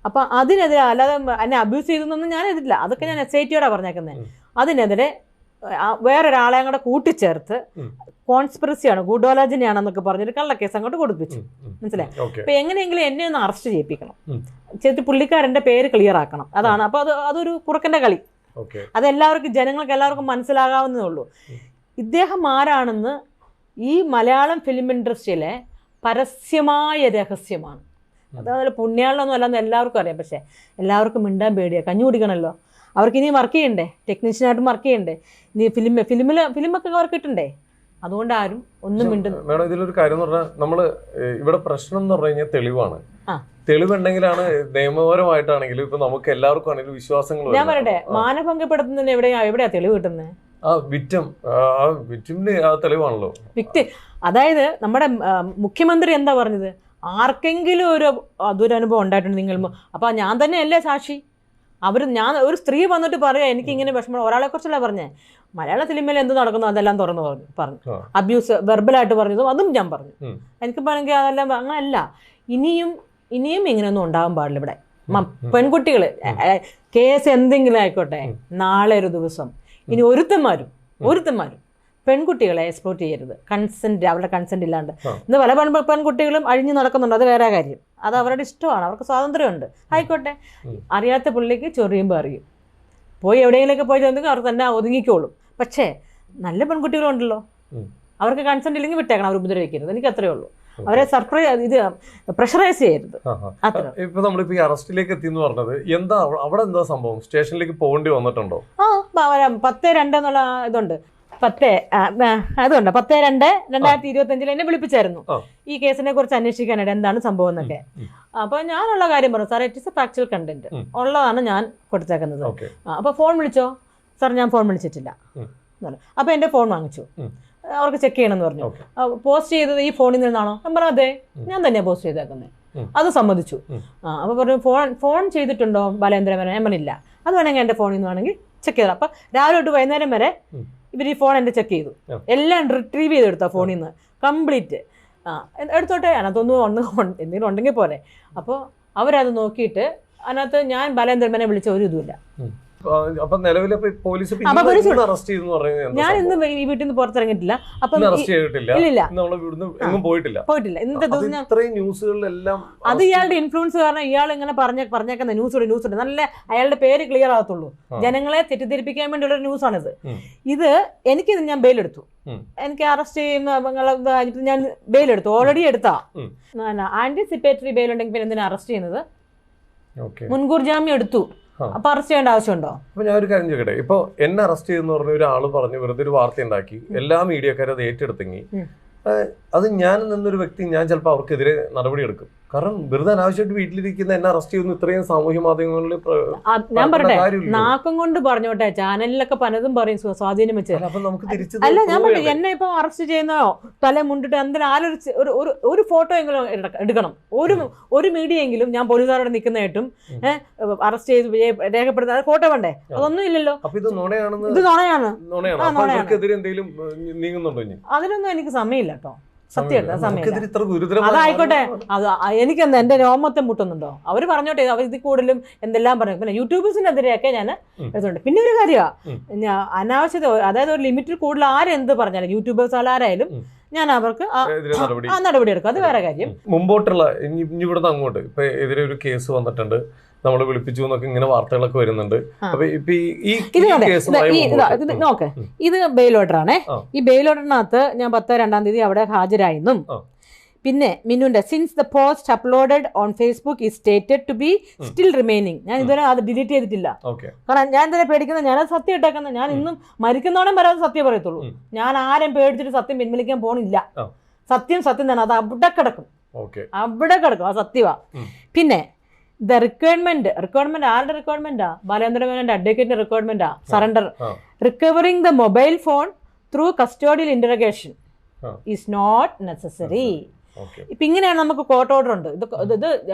അപ്പൊ അതിനെതിരെ, അല്ലാതെ എന്നെ അബ്യൂസ് ചെയ്തൊന്നും ഞാൻ എതിരില്ല. അതൊക്കെ ഞാൻ SIT-യോടാ പറഞ്ഞേക്കുന്നത്. അതിനെതിരെ വേറൊരാളെ അങ്ങോട്ട് കൂട്ടിച്ചേർത്ത് കോൺസ്പിറസിയാണ്, ഗൂഢാലോചനയാണെന്നൊക്കെ പറഞ്ഞൊരു കള്ളക്കേസ് അങ്ങോട്ട് കൊടുപ്പിച്ചു. മനസ്സിലായി? അപ്പൊ എങ്ങനെയെങ്കിലും എന്നെ ഒന്ന് അറസ്റ്റ് ചെയ്യിപ്പിക്കണം, ചേച്ചി പുള്ളിക്കാരന്റെ പേര് ക്ലിയർ ആക്കണം. അതാണ്. അപ്പൊ അതൊരു കുറുക്കന്റെ കളി. അതെല്ലാവർക്കും, ജനങ്ങൾക്ക് എല്ലാവർക്കും മനസ്സിലാകാവുന്നതേ ഉള്ളൂ. ഇദ്ദേഹം ആരാണെന്ന് ഈ മലയാളം ഫിലിം ഇൻഡസ്ട്രിയിലെ പരസ്യമായ രഹസ്യമാണ്. അതേപോലെ പുണ്യാളൊന്നും അല്ലാന്ന് എല്ലാവർക്കും അറിയാം. പക്ഷേ എല്ലാവർക്കും മിണ്ടാൻ പേടിയാണ്, കഞ്ഞു കുടിക്കണമല്ലോ. അവർക്ക് ഇനി വർക്ക് ചെയ്യണ്ടേ, ടെക്നീഷ്യനായിട്ട് വർക്ക് ചെയ്യണ്ടേ, ഇനി ഫിലിമൊക്കെ അവർക്ക് കിട്ടണ്ടേ. അതുകൊണ്ട് ആരും ഒന്നും മിണ്ടുന്നു. മേഡം, ഇതിലൊരു കാര്യം എന്ന് പറഞ്ഞാൽ നമ്മള് ഇവിടെ പ്രശ്നം എന്ന് പറഞ്ഞു കഴിഞ്ഞാൽ തെളിവാണ്. തെളിവുണ്ടെങ്കിലാണ് നിയമപരമായിട്ടാണെങ്കിലും ഇപ്പൊ നമുക്ക് എല്ലാവർക്കും ആണെങ്കിലും വിശ്വാസങ്ങൾ. ഞാൻ പറയട്ടെ, മാനഭംഗപ്പെടുത്തുന്നതിന് എവിടെയാ തെളിവ് കിട്ടുന്നത്? വിക്ടിമിന് തെളിവാണല്ലോ. അതായത് നമ്മുടെ മുഖ്യമന്ത്രി എന്താ പറഞ്ഞത്? ആർക്കെങ്കിലും ഒരു ദുരനുഭവം ഉണ്ടായിട്ടുണ്ട് നിങ്ങൾ, അപ്പൊ ഞാൻ തന്നെ അല്ലേ സാക്ഷി? ഞാൻ ഒരു സ്ത്രീ വന്നിട്ട് പറയാ എനിക്കിങ്ങനെ വിഷമം, ഒരാളെ കുറിച്ചല്ല പറഞ്ഞേ, മലയാള സിനിമയിൽ എന്ത് നടക്കുന്നു അതെല്ലാം തുറന്നു പറഞ്ഞു. അബ്യൂസ് വെർബലായിട്ട് പറഞ്ഞതും അതും ഞാൻ പറഞ്ഞു. എനിക്ക് പറഞ്ഞെങ്കിൽ അതെല്ലാം അങ്ങനല്ല. ഇനിയും ഇങ്ങനെയൊന്നും ഉണ്ടാകാൻ പാടില്ല ഇവിടെ. പെൺകുട്ടികൾ കേസ് എന്തെങ്കിലും ആയിക്കോട്ടെ, നാളെ ഒരു ദിവസം ഇനി ഒരുത്തന്മാരും പെൺകുട്ടികളെ എക്സ്പ്ലോട്ട് ചെയ്യരുത്. അവരുടെ കൺസെന്റ് ഇല്ലാണ്ട്. ഇന്ന് പല പെൺകുട്ടികളും അഴിഞ്ഞു നടക്കുന്നുണ്ട്, അത് വേറെ കാര്യം. അത് അവരുടെ ഇഷ്ടമാണ്, അവർക്ക് സ്വാതന്ത്ര്യമുണ്ട്, ആയിക്കോട്ടെ. അറിയാത്ത പുള്ളിക്ക് ചൊറിയുമ്പോൾ അറിയും. പോയി എവിടെയെങ്കിലൊക്കെ പോയി ചെന്നെങ്കിൽ അവർ തന്നെ ഒതുങ്ങിക്കോളും. പക്ഷേ നല്ല പെൺകുട്ടികളുണ്ടല്ലോ, അവർക്ക് കൺസെന്റ് ഇല്ലെങ്കിൽ വിട്ടേക്കണം, അവർ ഉപദ്രവിക്കരുത്. എനിക്ക് അത്രയേ ഉള്ളൂ. അവരെ പ്രഷറൈസ് ചെയ്യരുത്. ഇപ്പൊ നമ്മളിപ്പോ ഈ അറസ്റ്റിലേക്ക് എത്തി എന്ന് പറഞ്ഞത് എന്താ, അവിടെ എന്താ സംഭവം? സ്റ്റേഷനിലേക്ക് പോകേണ്ടി വന്നിട്ടുണ്ടോ? 10-2 എന്നുള്ള ഇതുണ്ട്. 10-2-2025 എന്നെ വിളിപ്പിച്ചായിരുന്നു ഈ കേസിനെ കുറിച്ച് അന്വേഷിക്കാനായിട്ട്, എന്താണ് സംഭവം എന്നൊക്കെ. അപ്പൊ ഞാനുള്ള കാര്യം പറഞ്ഞു, sir it is A factual content ഉള്ളതാണ് ഞാൻ കൊടുത്തേക്കുന്നത്. അപ്പൊ ഫോൺ വിളിച്ചോ? സാർ ഞാൻ ഫോൺ വിളിച്ചിട്ടില്ല. അപ്പൊ എന്റെ ഫോൺ വാങ്ങിച്ചു, അവർക്ക് ചെക്ക് ചെയ്യണമെന്ന് പറഞ്ഞു. പോസ്റ്റ് ചെയ്തത് ഈ ഫോണിൽ നിന്നാണോ? ഞാൻ പറഞ്ഞു അതെ, ഞാൻ തന്നെയാണ് പോസ്റ്റ് ചെയ്തേക്കുന്നത്. അത് സമ്മതിച്ചു. അപ്പൊ പറഞ്ഞു ഫോൺ ചെയ്തിട്ടുണ്ടോ ബാലേന്ദ്രൻ മേനോൻ? ഞാൻ പറഞ്ഞില്ല. അത് വേണമെങ്കിൽ എന്റെ ഫോണിൽ നിന്ന് വേണമെങ്കിൽ ചെക്ക് ചെയ്താൽ. അപ്പൊ രാവിലെ തൊട്ട് വൈകുന്നേരം വരെ ഇവർ ഈ ഫോൺ എൻ്റെ ചെക്ക് ചെയ്തു, എല്ലാം റിട്രീവ് ചെയ്തെടുത്താ ഫോണിൽ നിന്ന് കംപ്ലീറ്റ്. എടുത്തോട്ടെ, അതിനകത്തൊന്നും എന്തെങ്കിലും ഉണ്ടെങ്കിൽ പോലെ. അപ്പോൾ അവരത് നോക്കിയിട്ട് അതിനകത്ത് ഞാൻ ബാലേന്ദ്രൻ മേനോനെ വിളിച്ച ഒരു ഇതുമില്ല. ഞാൻ ഇന്ന് ഈ വീട്ടിൽ നിന്ന് പുറത്തിറങ്ങിയിട്ടില്ല. അപ്പം പോയിട്ടില്ല. ഇന്നത്തെ ദിവസം അത് ഇയാളുടെ ഇൻഫ്ലുവൻസ് കാരണം ഇയാൾ ഇങ്ങനെ പറഞ്ഞേക്കുന്ന ന്യൂസ് നല്ല അയാളുടെ പേര് ക്ലിയർ ആകത്തുള്ളൂ. ജനങ്ങളെ തെറ്റിദ്ധരിപ്പിക്കാൻ വേണ്ടിയുള്ള ഒരു ന്യൂസാണിത്. എനിക്കിത് ഞാൻ ബെയിലെടുത്തു. എനിക്ക് അറസ്റ്റ് ചെയ്യുന്ന ഞാൻ ബെയിലെടുത്തു, ഓൾറെഡി എടുത്താ. ആന്റിസിപ്പേറ്ററി ബെയിൽ ഉണ്ടെങ്കിൽ പിന്നെ എന്തിനാ അറസ്റ്റ് ചെയ്യുന്നത്? മുൻകൂർ ജാമ്യം എടുത്തു, അപ്പൊ അറസ്റ്റ് ചെയ്യേണ്ട ആവശ്യമുണ്ടോ? അപ്പൊ ഞാൻ ഒരു കാര്യം ചോദിക്കട്ടെ, ഇപ്പൊ എന്നെ അറസ്റ്റ് ചെയ്തെന്ന് പറഞ്ഞ ഒരാള് പറഞ്ഞു, വെറുതെ ഒരു വാർത്ത ഉണ്ടാക്കി, എല്ലാ മീഡിയക്കാരും അത് ഏറ്റെടുത്തെങ്കിൽ അത് ഞാൻ നിന്നൊരു വ്യക്തി ഞാൻ ചിലപ്പോൾ അവർക്കെതിരെ നടപടി എടുക്കും. കാരണം വെറുതെ അനാവശ്യമായിട്ട് വീട്ടിലിരിക്കുന്ന എന്നെ അറസ്റ്റ് ചെയ്യുന്നു ഇത്രയും സാമൂഹ്യ മാധ്യമങ്ങളിൽ ഞാൻ പറയട്ടെ, നാക്കം കൊണ്ട് പറഞ്ഞോട്ടെ, ചാനലിലൊക്കെ പലതും പറയും സ്വാധീനം വെച്ച്. അപ്പൊ നമുക്ക് തിരിച്ചു അല്ല ഞാൻ പറയട്ടെ, എന്നെ ഇപ്പൊ അറസ്റ്റ് ചെയ്യുന്നോ തല മുണ്ടിട്ട് എന്തിനും ആരൊരു ഒരു ഫോട്ടോ എങ്കിലും എടുക്കണം, ഒരു മീഡിയ എങ്കിലും ഞാൻ പോലീസുകാരോട് നിൽക്കുന്നതായിട്ടും അറസ്റ്റ് ചെയ്ത് രേഖപ്പെടുത്താൻ ഫോട്ടോ വേണ്ടേ? അതൊന്നും ഇല്ലല്ലോ. ഇത് നുണയാണ്. അതിനൊന്നും എനിക്ക് സമയമില്ല കേട്ടോ, സത്യമായിട്ട് സമയം. അതായിക്കോട്ടെ, അത് എനിക്കെന്താ എന്റെ രോമത്തെ മുട്ടുന്നുണ്ടോ? അവർ പറഞ്ഞോട്ടെ, അവർ ഇതിൽ കൂടുതലും എന്തെല്ലാം പറയും. പിന്നെ യൂട്യൂബേഴ്സിനെതിരെയൊക്കെ ഞാൻ എടുത്തുണ്ട്. പിന്നെ ഒരു കാര്യമാണ്, അനാവശ്യത, അതായത് ഒരു ലിമിറ്റിൽ കൂടുതൽ ആരെന്ത് പറഞ്ഞാലും യൂട്യൂബേഴ്സ് ആരായാലും ഞാൻ അവർക്ക് നടപടി എടുക്കും. അത് വേറെ കാര്യം. മുമ്പോട്ടുള്ള ഇവിടുന്ന് അങ്ങോട്ട് ഇപ്പൊ എതിരെ ഒരു കേസ് വന്നിട്ടുണ്ട്, നമ്മൾ വിളിപ്പിച്ചു എന്നൊക്കെ ഇങ്ങനെ വാർത്തകളൊക്കെ വരുന്നുണ്ട്. അപ്പൊ ഇപ്പൊ നോക്കെ, ഇത് ബെയിൽ ഓർഡർ ആണേ. ഈ ബെയിൽ ഓർഡറിനകത്ത് ഞാൻ 10/2 അവിടെ ഹാജരായെന്നും പിന്നെ മിന്നുന്റെ since the post uploaded on Facebook is stated to be still remaining. ഞാൻ ഇതുവരെ അത് ഡിലീറ്റ് ചെയ്തിട്ടില്ല. കാരണം ഞാൻ ഇതിനെ പേടിക്കുന്നത്, ഞാനത് സത്യം ഇട്ടേക്കുന്നത്. ഞാൻ ഇന്നും മരിക്കുന്നോളം വരെ അത് സത്യം പറയത്തുള്ളൂ. ഞാൻ ആരും പേടിച്ചിട്ട് സത്യം പിൻവലിക്കാൻ പോണില്ല. സത്യം തന്നെ, അത് അവിടെ കിടക്കും, ആ സത്യവാ. പിന്നെ റിക്വയർമെന്റ് ആരുടെ റിക്വയർമെന്റാ? ബാലേന്ദ്ര മേനോന്റെ അഡ്വക്കേറ്റിന്റെ റിക്വയർമെന്റാ. Surrender recovering the mobile phone through custodial interrogation is not necessary. ഇപ്പൊ ഇങ്ങനെയാണ് നമുക്ക് കോർട്ട് ഓർഡർ ഉണ്ട്. ഇത്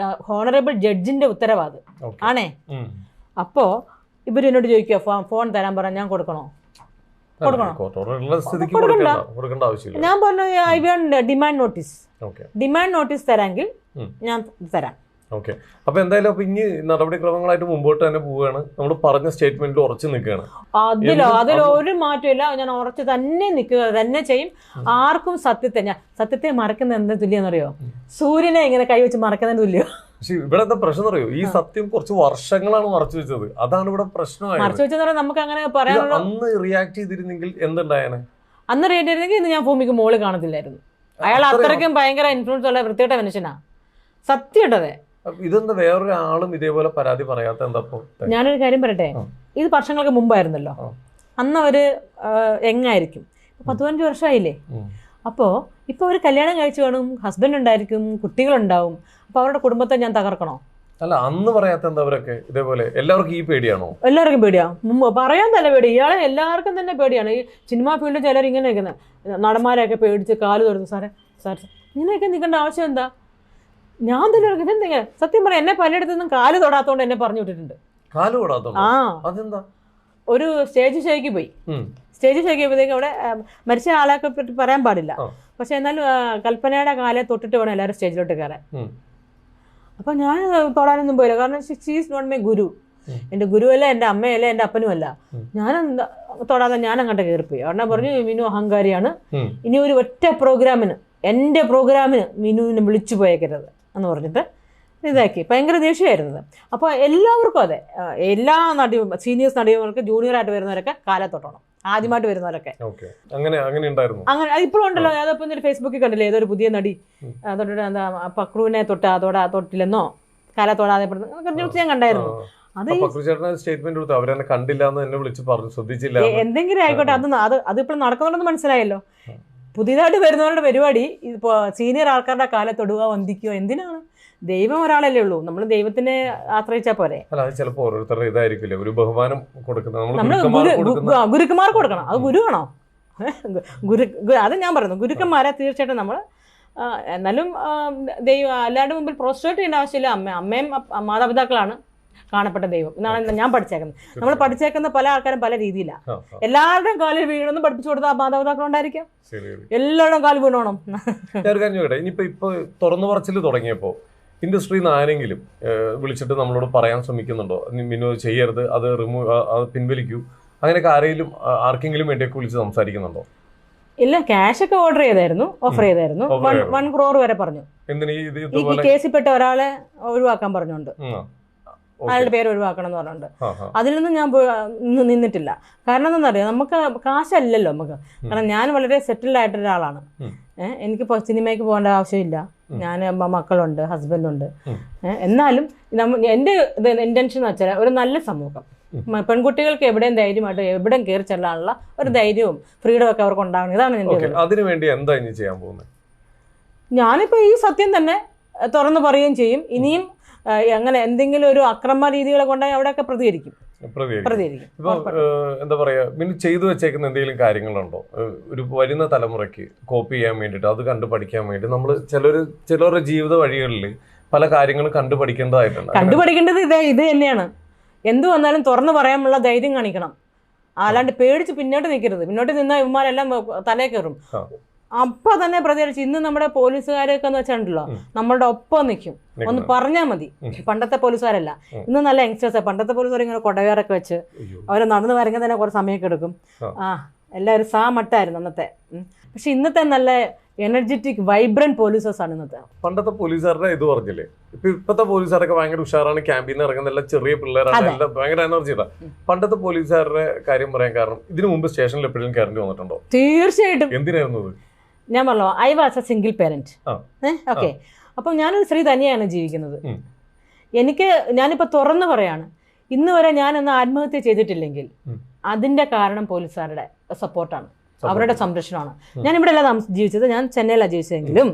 ഹോണറബിൾ ജഡ്ജിന്റെ ഉത്തരവാദം ആണേ. അപ്പോ ഇവരെന്നോട് ചോദിക്കുക ഫോൺ തരാൻ പറഞ്ഞാൽ ഞാൻ കൊടുക്കണോ? ഞാൻ പറഞ്ഞു ഐ വാണ്ട് ഡിമാൻഡ് നോട്ടീസ് തരാമെങ്കിൽ ഞാൻ തരാം. ഓക്കെ. അപ്പൊ എന്തായാലും അപ്പൊ ഇനി നടപടിക്രമങ്ങളായിട്ട് മുമ്പോട്ട് തന്നെ പോവുകയാണ്. നമ്മൾ പറഞ്ഞ സ്റ്റേറ്റ്മെന്റിൽ ഉറച്ചു നിൽക്കുകയാണ്. അതിലൊരു മാറ്റമില്ല. ഞാൻ ഉറച്ചു തന്നെ നിൽക്കുക തന്നെ ചെയ്യും. ആർക്കും സത്യത്തെ മറക്കുന്ന എന്താ തുല്യെന്നറിയോ? സൂര്യനെ ഇങ്ങനെ കൈവച്ച് മറക്കുന്നതിന് തുല്യം. പക്ഷെ ഇവിടെ എന്താ പ്രശ്നം അറിയോ? ഈ സത്യം കുറച്ച് വർഷങ്ങളാണ് മറച്ചു വെച്ചത്. അതാണ് ഇവിടെ പ്രശ്നമായത്. മറച്ചു വെച്ചെന്ന് നമുക്ക് അങ്ങനെ പറയാൻ. അന്ന് റിയാക്ട് ചെയ്തിരുന്നെങ്കിൽ എന്തുണ്ടായാണ്? അന്ന് റിയാക്ട് ചെയ്തിരുന്നെങ്കിൽ ഇന്ന് ഞാൻ ഭൂമിക്ക് മോള് കാണത്തില്ലായിരുന്നു. അയാൾ അത്രയ്ക്കും ഭയങ്കര ഇൻഫ്ലുവൻസ് ഉള്ള വൃത്തികെട്ട മനുഷ്യനാ. സത്യമായിട്ടതേ. ഇതെന്താ വേറൊരാളും ഇതേപോലെ പരാതി പറയാത്ത എന്താ? ഞാനൊരു കാര്യം പറയട്ടെ, ഇത് വർഷങ്ങൾക്ക് മുമ്പായിരുന്നല്ലോ. അന്ന് അവര് എങ്ങായിരിക്കും, 15 വർഷമായില്ലേ. അപ്പോൾ ഇപ്പൊ അവർ കല്യാണം കഴിച്ചു കാണും, ഹസ്ബൻഡ് ഉണ്ടായിരിക്കും, കുട്ടികളുണ്ടാവും. അപ്പൊ അവരുടെ കുടുംബത്തെ ഞാൻ തകർക്കണോ? അല്ല, അന്ന് പറയാത്ത എന്താ അവരൊക്കെ ഇതേപോലെ? എല്ലാവർക്കും ഈ പേടിയാണോ? എല്ലാവർക്കും പേടിയാ. പറയാൻ തന്നെ പേടി. ഇയാളെ എല്ലാവർക്കും തന്നെ പേടിയാണ്. ഈ സിനിമാ ഫീൽഡിൽ ചിലർ ഇങ്ങനെ നിൽക്കുന്നത്, നടന്മാരെയൊക്കെ പേടിച്ച് കാല് തൊടുന്നു. സാറേ ഇങ്ങനെയൊക്കെ നിൽക്കേണ്ട ആവശ്യം എന്താ? ഞാൻ തന്നെ ഇതെന്തെങ്കിലും സത്യം പറയാം, എന്നെ പലയിടത്തുനിന്നും കാല് തൊടാത്തോണ്ട് എന്നെ പറഞ്ഞു വിട്ടിട്ടുണ്ട്. ഒരു സ്റ്റേജ് ഷോയ്ക്ക് പോയി. സ്റ്റേജ് ഷോയ്ക്ക് പോയപ്പോഴത്തേക്ക് അവിടെ മരിച്ച ആളെയൊക്കെ പറ്റി പറയാൻ പാടില്ല. പക്ഷെ എന്നാലും കൽപ്പനയുടെ കാലെ തൊട്ടിട്ട് വേണം എല്ലാവരും സ്റ്റേജിലോട്ട് കയറാൻ. അപ്പൊ ഞാൻ തൊടാനൊന്നും പോയില്ല. കാരണം ഷീ ഈസ് നോട്ട് മൈ ഗുരു. എൻ്റെ ഗുരുവല്ല, എൻ്റെ അമ്മയല്ല, എൻ്റെ അപ്പനുമല്ല. ഞാൻ തൊടാതെ ഞാൻ അങ്ങോട്ട് കയറിപ്പോയി. അവിടെ പറഞ്ഞു മിനു അഹങ്കാരിയാണ്, ഇനി ഒരു ഒറ്റ പ്രോഗ്രാമിന്, എൻ്റെ പ്രോഗ്രാമിന് മിനുവിനെ വിളിച്ചു പോയേക്കരുത് എന്ന് പറഞ്ഞിട്ട് ഇതാക്കി. ഭയങ്കര ദേഷ്യമായിരുന്നത്. അപ്പോൾ എല്ലാവർക്കും അതെ, എല്ലാ സീനിയേഴ്സ് നടികൾക്ക് ജൂനിയറായിട്ട് വരുന്നവരൊക്കെ കാലെ തൊട്ടണം, ആദ്യമായിട്ട് വരുന്നവരൊക്കെ. അങ്ങനെ ഇപ്പോഴും ഉണ്ടല്ലോ. അതപ്പോൾ ഫേസ്ബുക്കിൽ കണ്ടില്ലേ, ഏതൊരു പുതിയ നടി തൊട്ടിട്ട് എന്താ പക്രുവിനെ തൊട്ടില്ലെന്നോ കാല തൊടാതെ ന്യൂസ് ഞാൻ കണ്ടായിരുന്നു. അത് എന്തെങ്കിലും ആയിക്കോട്ടെ, അതിപ്പോൾ നടക്കുന്നുണ്ടെന്ന് മനസ്സിലായല്ലോ. പുതിയതായിട്ട് വരുന്നവരുടെ പരിപാടി ഇപ്പോൾ സീനിയർ ആൾക്കാരുടെ കാലെ തൊടുക, വന്ദിക്കുക, എന്തിനാണ്? ദൈവം ഒരാളല്ലേ ഉള്ളൂ, നമ്മൾ ദൈവത്തിനെ ആശ്രയിച്ചാൽ പോരെ. നമ്മൾ ഗുരുക്കന്മാർക്ക് കൊടുക്കണം. അത് ഗുരുവാണോ? അത് ഞാൻ പറയുന്നു, ഗുരുക്കന്മാരെ തീർച്ചയായിട്ടും നമ്മൾ എന്നാലും ദൈവം എല്ലാവരുടെ മുമ്പിൽ പ്രോസ്ട്രേറ്റ് ചെയ്യേണ്ട ആവശ്യമില്ല. അമ്മയും മാതാപിതാക്കളാണ് കാണപ്പെട്ട ദൈവം എന്നാണ് ഞാൻ പഠിച്ചേക്കുന്നത്. നമ്മൾ പഠിച്ചേക്കുന്ന പല ആൾക്കാരും പല രീതിയിലാണ്. എല്ലാവരുടെയും കാലിൽ വീഴണമെന്ന് പഠിപ്പിച്ചു കൊടുത്ത മാതാപിതാക്കളുണ്ടായിരിക്കാം. എല്ലാവരുടെയും കാലിൽ വീണോണം. ഇനിയിപ്പോ തുറന്നു പറച്ചിൽ തുടങ്ങിയപ്പോ ഇൻഡസ്ട്രിയിൽ നിന്ന് ആരെങ്കിലും വിളിച്ചിട്ട് നമ്മളോട് പറയാൻ ശ്രമിക്കുന്നുണ്ടോ, മിനു ചെയ്യരുത്, അത് പിൻവലിക്കൂ, അങ്ങനെയൊക്കെ ആർക്കെങ്കിലും വേണ്ടിയൊക്കെ വിളിച്ച് സംസാരിക്കുന്നുണ്ടോ? ഇല്ല, ക്യാഷ് ഒക്കെ ഓഫർ ചെയ്തായിരുന്നു. 1 crore വരെ പറഞ്ഞു. ഈ കേസിൽപ്പെട്ട ഒരാളെ ഒഴിവാക്കാൻ പറഞ്ഞുകൊണ്ട്, അയാളുടെ പേര് ഒഴിവാക്കണം എന്ന് പറഞ്ഞിട്ടുണ്ട്. അതിൽ നിന്നും ഞാൻ നിന്നിട്ടില്ല. കാരണം എന്താണെന്നറിയാം, നമുക്ക് കാശല്ലല്ലോ നമുക്ക്. കാരണം ഞാൻ വളരെ സെറ്റിൽഡ് ആയിട്ടൊരാളാണ്. എനിക്കിപ്പോൾ സിനിമയ്ക്ക് പോകേണ്ട ആവശ്യമില്ല. ഞാൻ മക്കളുണ്ട്, ഹസ്ബൻഡുണ്ട്. എന്നാലും എൻ്റെ ഇൻറ്റൻഷൻ എന്ന് വെച്ചാൽ ഒരു നല്ല സമൂഹം, പെൺകുട്ടികൾക്ക് എവിടെയും ധൈര്യമായിട്ട് എവിടെയും കയറി ചെല്ലാനുള്ള ഒരു ധൈര്യവും ഫ്രീഡം ഒക്കെ അവർക്ക് ഉണ്ടാകണം. ഇതാണ് എൻ്റെ. അതിനുവേണ്ടി എന്താ ഇനി ചെയ്യാൻ പോകുന്നത്? ഞാനിപ്പോൾ ഈ സത്യം തന്നെ തുറന്നു പറയുകയും ചെയ്യും. ഇനിയും അങ്ങനെ എന്തെങ്കിലും ഒരു അക്രമ രീതികളെ കൊണ്ടായി അവിടെയൊക്കെ പ്രതികരിക്കും. ഇപ്പൊ എന്താ പറയാ, പിന്നെ ചെയ്തു വെച്ചേക്കുന്ന എന്തെങ്കിലും കാര്യങ്ങളുണ്ടോ ഒരു വരുന്ന തലമുറയ്ക്ക് കോപ്പി ചെയ്യാൻ വേണ്ടിയിട്ട്, അത് കണ്ടു പഠിക്കാൻ വേണ്ടി? നമ്മൾ ചിലരുടെ ജീവിത വഴികളിൽ പല കാര്യങ്ങളും കണ്ടുപഠിക്കേണ്ടതായിട്ടുണ്ട്. കണ്ടുപഠിക്കേണ്ടത് ഇത് തന്നെയാണ്. എന്തു വന്നാലും തുറന്നു പറയാനുള്ള ധൈര്യം കാണിക്കണം. അല്ലാണ്ട് പേടിച്ച് പിന്നോട്ട് നിൽക്കരുത്. പിന്നോട്ട് നിന്നാൽ ഇവന്മാരെല്ലാം തലേ കയറും. അപ്പൊ തന്നെ പ്രതികരിച്ച് ഇന്ന് നമ്മുടെ പോലീസുകാരൊക്കെ എന്ന് വെച്ചിട്ടുണ്ടല്ലോ, നമ്മളുടെ ഒപ്പം നിൽക്കും. ഒന്ന് പറഞ്ഞാൽ മതി. പണ്ടത്തെ പോലീസുകാരല്ല, ഇന്ന് നല്ല യങ്സ്റ്റേഴ്സ്. പണ്ടത്തെ പോലീസുകാർ ഇങ്ങനെ കൊടവേറൊക്കെ വെച്ച് അവർ നടന്നു വരങ്ങി തന്നെ കുറെ സമയമൊക്കെ എടുക്കും. എല്ലാവരും മട്ടായിരുന്നു അന്നത്തെ. പക്ഷെ ഇന്നത്തെ നല്ല എനർജറ്റിക് വൈബ്രന്റ് പോലീസേഴ്സ് ആണ് ഇന്നത്തെ. പണ്ടത്തെ പോലീസുകാരുടെ ഇത് പറഞ്ഞില്ലേ, ഇപ്പത്തെ പോലീസുകാരൊക്കെ ഭയങ്കര ഉഷാറാണ്, ക്യാമ്പിൽ നിന്ന് ഇറങ്ങുന്ന എല്ലാം ചെറിയ പിള്ളേരാണ്, എല്ലാം ഭയങ്കര എനർജിയാണ്. പണ്ടത്തെ പോലീസുകാരുടെ കാര്യം പറയാൻ കാരണം, ഇതിനു മുമ്പ് സ്റ്റേഷനിൽ എപ്പോഴും കയറേണ്ടി വന്നിട്ടുണ്ടോ? തീർച്ചയായിട്ടും. എന്തിനായിരുന്നു അത്? ഞാൻ പറഞ്ഞോ, I was A single parent. Okay, അപ്പം ഞാനൊരു സ്ത്രീ തന്നെയാണ് ജീവിക്കുന്നത്. ഞാനിപ്പോ തുറന്നു പറയാണ്, ഇന്ന് വരെ ഞാനൊന്ന് ആത്മഹത്യ ചെയ്തിട്ടില്ലെങ്കിൽ അതിന്റെ കാരണം പോലീസുകാരുടെ സപ്പോർട്ടാണ്, അവരുടെ സംരക്ഷണമാണ്. ഞാൻ ഇവിടെ അല്ല ജീവിച്ചത്, ഞാൻ ചെന്നൈയിലാണ് ജീവിച്ചതെങ്കിലും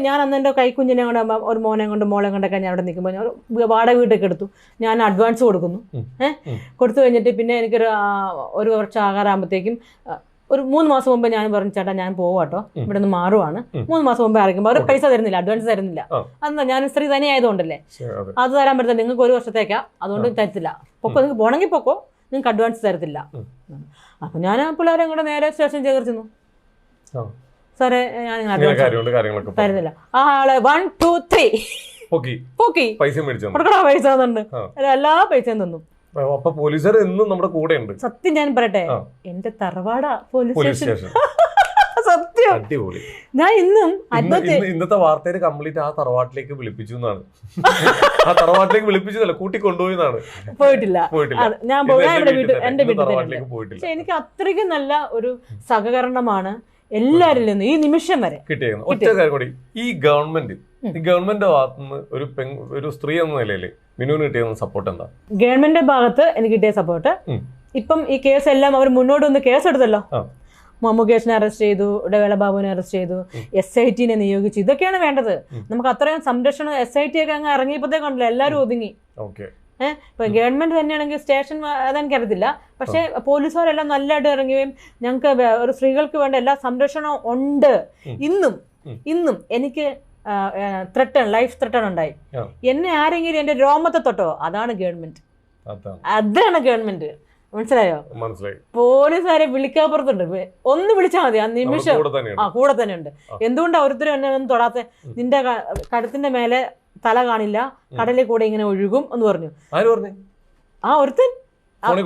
ഞാൻ അന്ന് എൻ്റെ കൈക്കുഞ്ഞിനെ കൊണ്ട് ഒരു മോനെ കൊണ്ട് മോളെ കൊണ്ടൊക്കെ ഞാൻ അവിടെ നിൽക്കുമ്പോൾ ഞാൻ വാടക വീട്ടൊക്കെ എടുത്തു. ഞാൻ അഡ്വാൻസ് കൊടുക്കുന്നു. കൊടുത്തു കഴിഞ്ഞിട്ട് പിന്നെ ഒരു വർഷം ആകാറാകുമ്പോഴത്തേക്കും ഒരു 3 മാസം മുമ്പ് ഞാൻ പറഞ്ഞു, ചേട്ടാ ഞാൻ പോവാട്ടോ, ഇവിടെ നിന്ന് മാറുവാണ്. 3 മാസം മുമ്പ് ഇറക്കുമ്പോൾ അവർ പൈസ തരുന്നില്ല, അഡ്വാൻസ് തരുന്നില്ല. അതെന്താ, ഞാൻ സ്ത്രീ തന്നെ ആയതുകൊണ്ടല്ലേ, അത് തരാൻ പറ്റില്ല. നിങ്ങൾക്ക് 1 വർഷത്തേക്കാ, അതുകൊണ്ട് തരത്തില്ല. പൊക്കോ, നിങ്ങൾക്ക് പോണെങ്കിൽ പൊക്കോ, നിങ്ങൾക്ക് അഡ്വാൻസ് തരത്തില്ല. അപ്പൊ ഞാൻ ആ പിള്ളേരെ കൂടെ നേരെ സ്റ്റേഷൻ ചേർക്കുന്നു. സാറേ ഞാൻ തരുന്നില്ല. ആ ആളെ 1 2 3 പൊക്കി പൈസ തന്നു. എല്ലാ പൈസയും തന്നു. പോലീസുകാർ എന്നും നമ്മുടെ കൂടെ ഉണ്ട്. സത്യം ഞാൻ പറയട്ടെ, എന്റെ തറവാട പോലീസ് സ്റ്റേഷൻ. സത്യം. ഞാൻ ഇന്നും ഇന്നത്തെ വാർത്തയിൽ കംപ്ലീറ്റ് ആ തറവാട്ടിലേക്ക് വിളിപ്പിച്ചു എന്നാണ്. ആ തറവാട്ടിലേക്ക് വിളിപ്പിച്ചതല്ല, കൂട്ടി കൊണ്ടുപോയെന്നാണ്. പോയിട്ടില്ല. ഞാൻ എന്റെ വീട്ടിൽ പോയിട്ടില്ല. പക്ഷെ എനിക്ക് അത്രയ്ക്കും നല്ല ഒരു സഹകരണമാണ് എല്ലാവരിൽ നിന്നും ഈ നിമിഷം വരെ കിട്ടിയത്. ഒറ്റ കാര്യം കൂടി, ഈ ഗവൺമെന്റ് ഭാഗത്തുനിന്ന് ഒരു സ്ത്രീ എന്ന നിലയിൽ മിനുവിന് കിട്ടിയ സപ്പോർട്ട് എന്താ? ഗവൺമെന്റിന്റെ ഭാഗത്ത് എനിക്ക് കിട്ടിയ സപ്പോർട്ട്, ഇപ്പം ഈ കേസ് എല്ലാം അവർ മുന്നോട്ട് വന്ന് കേസെടുത്തല്ലോ. മുകേഷിനെ അറസ്റ്റ് ചെയ്തു, ഇടവേള ബാബുവിനെ അറസ്റ്റ് ചെയ്തു, SIT നിയോഗിച്ചു. ഇതൊക്കെയാണ് വേണ്ടത്. നമുക്ക് അത്രയും സംരക്ഷണം SIT ഒക്കെ അങ്ങ് ഇറങ്ങിയപ്പോഴത്തേക്കുണ്ടല്ലോ എല്ലാവരും ഒതുങ്ങി. ഇപ്പൊ ഗവൺമെന്റ് തന്നെയാണെങ്കിൽ സ്റ്റേഷൻ അതെനിക്കറിയത്തില്ല, പക്ഷെ പോലീസുകാരെല്ലാം നല്ലതായിട്ട് ഇറങ്ങുകയും ഞങ്ങൾക്ക് ഒരു സ്ത്രീകൾക്ക് വേണ്ട എല്ലാ സംരക്ഷണവും ഉണ്ട്. ഇന്നും എനിക്ക് ലൈഫ് ത്രട്ടൺ ഉണ്ടായി. എന്നെ ആരെങ്കിലും എന്റെ രോമത്തെ തൊട്ടോ, അതാണ് ഗവൺമെന്റ്. മനസ്സിലായോ? പോലീസുകാരെ വിളിക്കാപ്പുറത്തുണ്ട്. ഒന്ന് വിളിച്ചാൽ മതി, ആ നിമിഷം കൂടെ തന്നെ ഉണ്ട്. എന്തുകൊണ്ടാ ഓരോരുത്തരും എന്നെ ഒന്നും തൊടാത്ത? നിന്റെ കഴുത്തിന്റെ മേലെ തല കാണില്ല, കടലിൽ കൂടെ ഇങ്ങനെ ഒഴുകും എന്ന് പറഞ്ഞു. ആ ഒരുത്തൻ ഫോണിൽ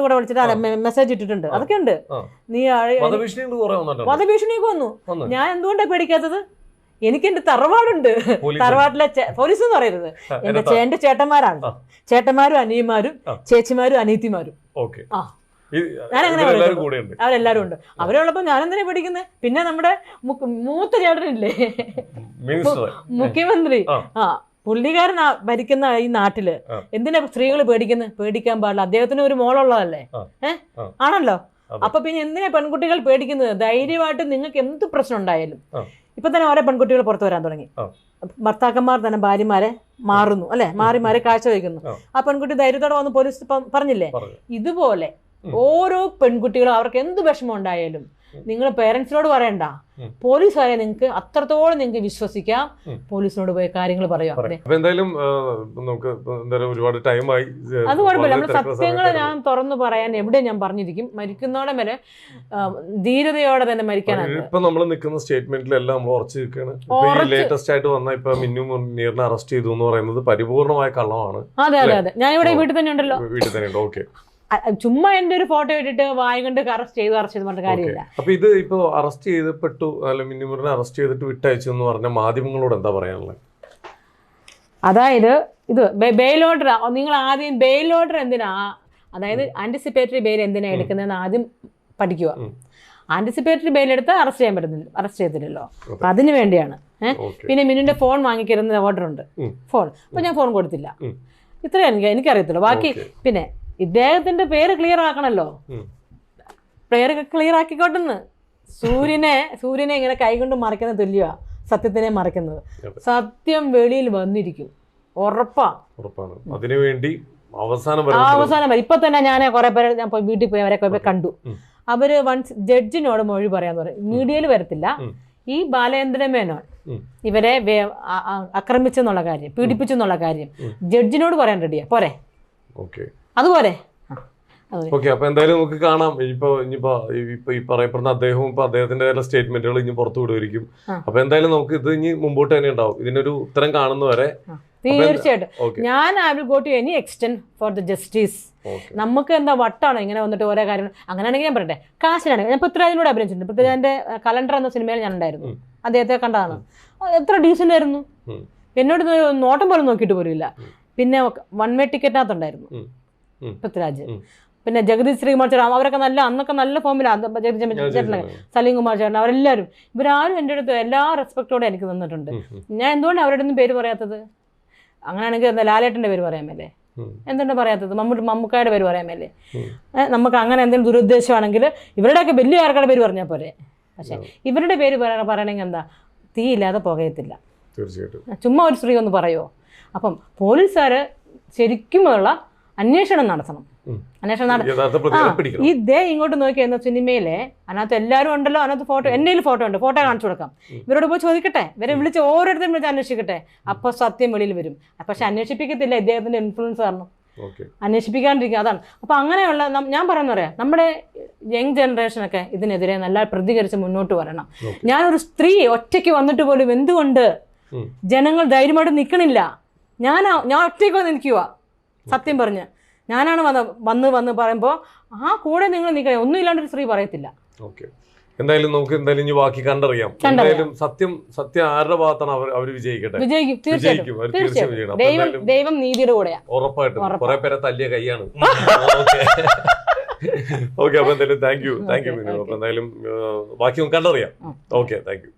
കൂടെ വിളിച്ചിട്ട് മെസ്സേജ് ഇട്ടിട്ടുണ്ട്. അതൊക്കെ ഉണ്ട്. നീ വധഭീഷണിയൊക്കെ വന്നു. ഞാൻ എന്തുകൊണ്ടാ പേടിക്കാത്തത്? എനിക്ക് എന്റെ തറവാടുണ്ട്. തറവാട്ടിലെ പോലീസ് എന്ന് പറയരുത്, എന്റെ ചേട്ടന്മാരാണ്. ചേട്ടന്മാരും അനിയന്മാരും ചേച്ചിമാരും അനിയത്തിമാരും. ഞാനങ്ങനെ അവരെല്ലാരും ഉണ്ട്. അവരുള്ളപ്പോ ഞാനെന്തിനാ പേടിക്കുന്നത്? പിന്നെ നമ്മുടെ മൂത്ത ചേട്ടനില്ലേ, മുഖ്യമന്ത്രി, പുള്ളിക്കാരൻ ഭരിക്കുന്ന ഈ നാട്ടില് എന്തിനാ സ്ത്രീകൾ പേടിക്കാൻ പാടില്ല? അദ്ദേഹത്തിന് ഒരു മോളുള്ളതല്ലേ? ആണല്ലോ. അപ്പൊ പിന്നെ എന്തിനാ പെൺകുട്ടികൾ പേടിക്കുന്നത്? ധൈര്യമായിട്ട് നിങ്ങൾക്ക് എന്ത് പ്രശ്നം ഉണ്ടായാലും. ഇപ്പൊ തന്നെ ഓരോ പെൺകുട്ടികൾ പുറത്തു വരാൻ തുടങ്ങി. ഭർത്താക്കന്മാർ തന്നെ ഭാര്യമാരെ മാറുന്നു, അല്ലെ, മാറി കാഴ്ചവെക്കുന്നു. ആ പെൺകുട്ടി ധൈര്യത്തോടെ വന്ന് പോലീസ് പറഞ്ഞില്ലേ? ഇതുപോലെ ഓരോ പെൺകുട്ടികളും അവർക്ക് എന്ത് വിഷമം ഉണ്ടായാലും നിങ്ങൾ പേരൻസിനോട് പറയണ്ട, പോലീസുകാരെ നിങ്ങൾക്ക് അത്രത്തോളം നിങ്ങൾക്ക് വിശ്വസിക്കാം. പോലീസിനോട് പോയി കാര്യങ്ങൾ പറയാം. എന്തായാലും നമുക്ക് ഒരുപാട് ടൈമായി. അത് കുഴപ്പമില്ല. നമ്മൾ സത്യങ്ങൾ ഞാൻ തുറന്നു പറയാൻ എവിടെ ഞാൻ പറഞ്ഞിരിക്കും. മരിക്കുന്നോടെ വരെ ധീരതയോടെ തന്നെ മരിക്കാനാണ്. ഇപ്പൊ നമ്മൾ നിൽക്കുന്ന സ്റ്റേറ്റ്മെന്റിലെല്ലാം നമ്മൾ ഉറച്ചു നിൽക്കുകയാണ്. ലേറ്റസ്റ്റ് ആയിട്ട് വന്ന ഇപ്പൊ മിന്നു മുനീറിനെ അറസ്റ്റ് ചെയ്തു എന്ന് പറയുന്നത് പരിപൂർണമായ കള്ളമാണ്. അതെ. ഞാൻ ഇവിടെ വീട്ടിൽ തന്നെ ഉണ്ടല്ലോ. വീട്ടിൽ തന്നെ ഉണ്ട്. ഓക്കെ. ചുമ്മാ എന്റെ ഒരു ഫോട്ടോ ഇട്ടിട്ട് വായ കൊണ്ട് അറസ്റ്റ് ചെയ്ത് പറഞ്ഞ കാര്യമില്ല. അപ്പൊ ഇത് ഇപ്പൊ അറസ്റ്റ് ചെയ്തപ്പെട്ടു, അല്ല മിന്നുമുറിനെ അറസ്റ്റ് ചെയ്തിട്ട് വിട്ടയച്ചു എന്ന് പറഞ്ഞ മാധ്യമങ്ങളോട് എന്താ പറയാനുള്ളത്? അതായത് ഇത് ബെയിൽ ഓർഡർ, നിങ്ങൾ ആദ്യം ബെയിൽ ഓർഡർ എന്തിനാ, അതായത് ആന്റിസിപ്പേറ്ററി ബെയിൽ എന്തിനാ എടുക്കുന്നതെന്ന് ആദ്യം പഠിക്കുക. ആന്റിസിപ്പേറ്ററി ബെയിൽ എടുത്ത് അറസ്റ്റ് ചെയ്തില്ലല്ലോ, അപ്പൊ അതിന് വേണ്ടിയാണ്. പിന്നെ മിന്നുന്റെ ഫോൺ വാങ്ങിക്കരുന്ന ഓർഡർ ഉണ്ട്, ഫോൺ. അപ്പൊ ഞാൻ ഫോൺ കൊടുത്തില്ല. ഇത്രയും എനിക്കറിയത്തില്ല. ബാക്കി പിന്നെ ഇദ്ദേഹത്തിന്റെ പേര് ക്ലിയർ ആക്കണല്ലോ. പേര് ക്ലിയർ ആക്കിക്കോട്ടെന്ന് സൂര്യനെ ഇങ്ങനെ കൈകൊണ്ട് മറയ്ക്കുന്ന തുല്യമാ സത്യത്തിനെ മറയ്ക്കുന്നത്. സത്യം വെളിയിൽ വന്നിരിക്കും, ഉറപ്പാണ്. അതിനുവേണ്ടി അവസാനം വരെ ഇപ്പൊ തന്നെ ഞാൻ കുറെ പേര് ഞാൻ വീട്ടിൽ പോയി അവരെ കുറെ കണ്ടു. അവര് വൺസ് ജഡ്ജിനോട് മൊഴി പറയാന്ന് പറയും. മീഡിയയിൽ വരത്തില്ല. ഈ ബാലചന്ദ്രൻ മേനോൻ ഇവരെ ആക്രമിച്ചെന്നുള്ള കാര്യം, പീഡിപ്പിച്ചെന്നുള്ള കാര്യം ജഡ്ജിനോട് പറയാൻ റെഡിയാ. പോരെ? അതുപോലെ ഓക്കെ. അപ്പൊ എന്തായാലും നമുക്ക് കാണാം. ഇനിയിപ്പോ ഈ പറയപ്പെടുന്ന അദ്ദേഹവും ഇപ്പൊ അദ്ദേഹത്തിന്റെ സ്റ്റേറ്റ്മെന്റുകൾ ഇനി പുറത്തു വിടുമായിരിക്കും. അപ്പൊ എന്തായാലും നമുക്ക് ഇത് ഇനി മുമ്പോട്ട് തന്നെ ഉണ്ടാവും. ഇതിനൊരു ഉത്തരം കാണുന്നവരെ തീർച്ചയായിട്ടും ഞാൻ I will go to any extent for the justice. നമുക്ക് എന്താ വട്ടാണോ ഇങ്ങനെ വന്നിട്ട് ഓരോ കാര്യങ്ങൾ? അങ്ങനെയാണെങ്കിൽ ഞാൻ പറയട്ടെ, കാശിനാണെങ്കിൽ ഞാൻ പൃഥ്വിരാജിനോട് അഭിനയിച്ചിട്ടുണ്ട്. പൃഥ്വിരാജിന്റെ കലണ്ടർ എന്ന സിനിമയിൽ ഞാൻ ഉണ്ടായിരുന്നു. അദ്ദേഹത്തെ കണ്ടതാണ്. എത്ര ഡീസന്റ് ആയിരുന്നു. എന്നോട് നോട്ടം പോലും നോക്കിയിട്ട് പോലും ഇല്ല. പിന്നെ വൺ വേ ടിക്കറ്റിനകത്തുണ്ടായിരുന്നു പൃഥ്വിരാജ്. പിന്നെ ജഗദീഷ് ശ്രീകുമാർ ചേട്ടൻ, അവരൊക്കെ അന്നൊക്കെ നല്ല ഫോമിലാണ്. ചേട്ടനൊക്കെ സലീം കുമാർ ചേട്ടൻ, അവരെല്ലാവരും ഇവരാരും എൻ്റെ അടുത്ത് എല്ലാ റെസ്പെക്റ്റോടെ എനിക്ക് തന്നിട്ടുണ്ട്. ഞാൻ എന്തുകൊണ്ട് അവരുടെ ഒന്നും പേര് പറയാത്തത്? അങ്ങനെയാണെങ്കിൽ എന്താ ലാലേട്ടൻ്റെ പേര് പറയാൻ മേലേ? എന്തുകൊണ്ട് പറയാത്തത്? മമ്മൂക്കായുടെ പേര് പറയാൻ മേലേ? നമുക്ക് അങ്ങനെ എന്തെങ്കിലും ദുരുദ്ദേശമാണെങ്കിൽ ഇവരുടെയൊക്കെ വലിയ ആൾക്കാരുടെ പേര് പറഞ്ഞാൽ പോരെ. പക്ഷേ ഇവരുടെ പേര് പറയണമെങ്കിൽ എന്താ, തീയില്ലാതെ പുകയത്തില്ല. ചുമ്മാ ഒരു സ്ത്രീ ഒന്ന് പറയുമോ? അപ്പം പോലീസുകാർ ശരിക്കുമുള്ള അന്വേഷണം നടത്തണം. ഇതേ ഇങ്ങോട്ട് നോക്കി എന്ന സിനിമയിലെ അതിനകത്ത് എല്ലാവരും ഉണ്ടല്ലോ. അതിനകത്ത് ഫോട്ടോ, എൻ്റെ ഫോട്ടോ ഉണ്ട്, ഫോട്ടോ കാണിച്ചു കൊടുക്കാം. ഇവരോട് പോയി ചോദിക്കട്ടെ, ഇവരെ വിളിച്ച് ഓരോരുത്തരും വിളിച്ച് അന്വേഷിക്കട്ടെ. അപ്പോൾ സത്യം വെളിയിൽ വരും. പക്ഷെ അന്വേഷിപ്പിക്കത്തില്ല, ഇദ്ദേഹത്തിന്റെ ഇൻഫ്ലുവൻസ് കാരണം അന്വേഷിപ്പിക്കാണ്ടിരിക്കുക. അതാണ്. അപ്പോൾ അങ്ങനെയുള്ള ഞാൻ പറയുന്ന പറയാം, നമ്മുടെ യങ് ജനറേഷനൊക്കെ ഇതിനെതിരെ നല്ല പ്രതികരിച്ച് മുന്നോട്ട് വരണം. ഞാനൊരു സ്ത്രീ ഒറ്റയ്ക്ക് വന്നിട്ട് പോലും എന്തുകൊണ്ട് ജനങ്ങൾ ധൈര്യമായിട്ട് നിൽക്കണില്ല? ഞാൻ ഒറ്റയ്ക്ക് വന്ന് നിൽക്കുക. സത്യം പറഞ്ഞ് ഞാനാണ് വന്ന് പറയുമ്പോൾ ആ കൂടെ നിങ്ങൾ നിൽക്കണേ. ഒന്നും ഇല്ലാണ്ടൊരു സ്ത്രീ പറയത്തില്ല. എന്തായാലും നമുക്ക് ഇനി ബാക്കി കണ്ടറിയാം. എന്തായാലും സത്യം ആരുടെ ഭാഗത്താണ് അവർ വിജയിക്കട്ടെ. വിജയിക്കും, തീർച്ചയായിട്ടും. ദൈവം നീതിയുടെ കൂടെയാ. ഉറപ്പായിട്ടും. കുറെ പേരെ തല്ലിയ കൈയാണ്. ഓക്കെ. അപ്പൊ എന്തായാലും താങ്ക് യു. അപ്പൊ എന്തായാലും ബാക്കി നമുക്ക് കണ്ടറിയാം. Okay, thank you.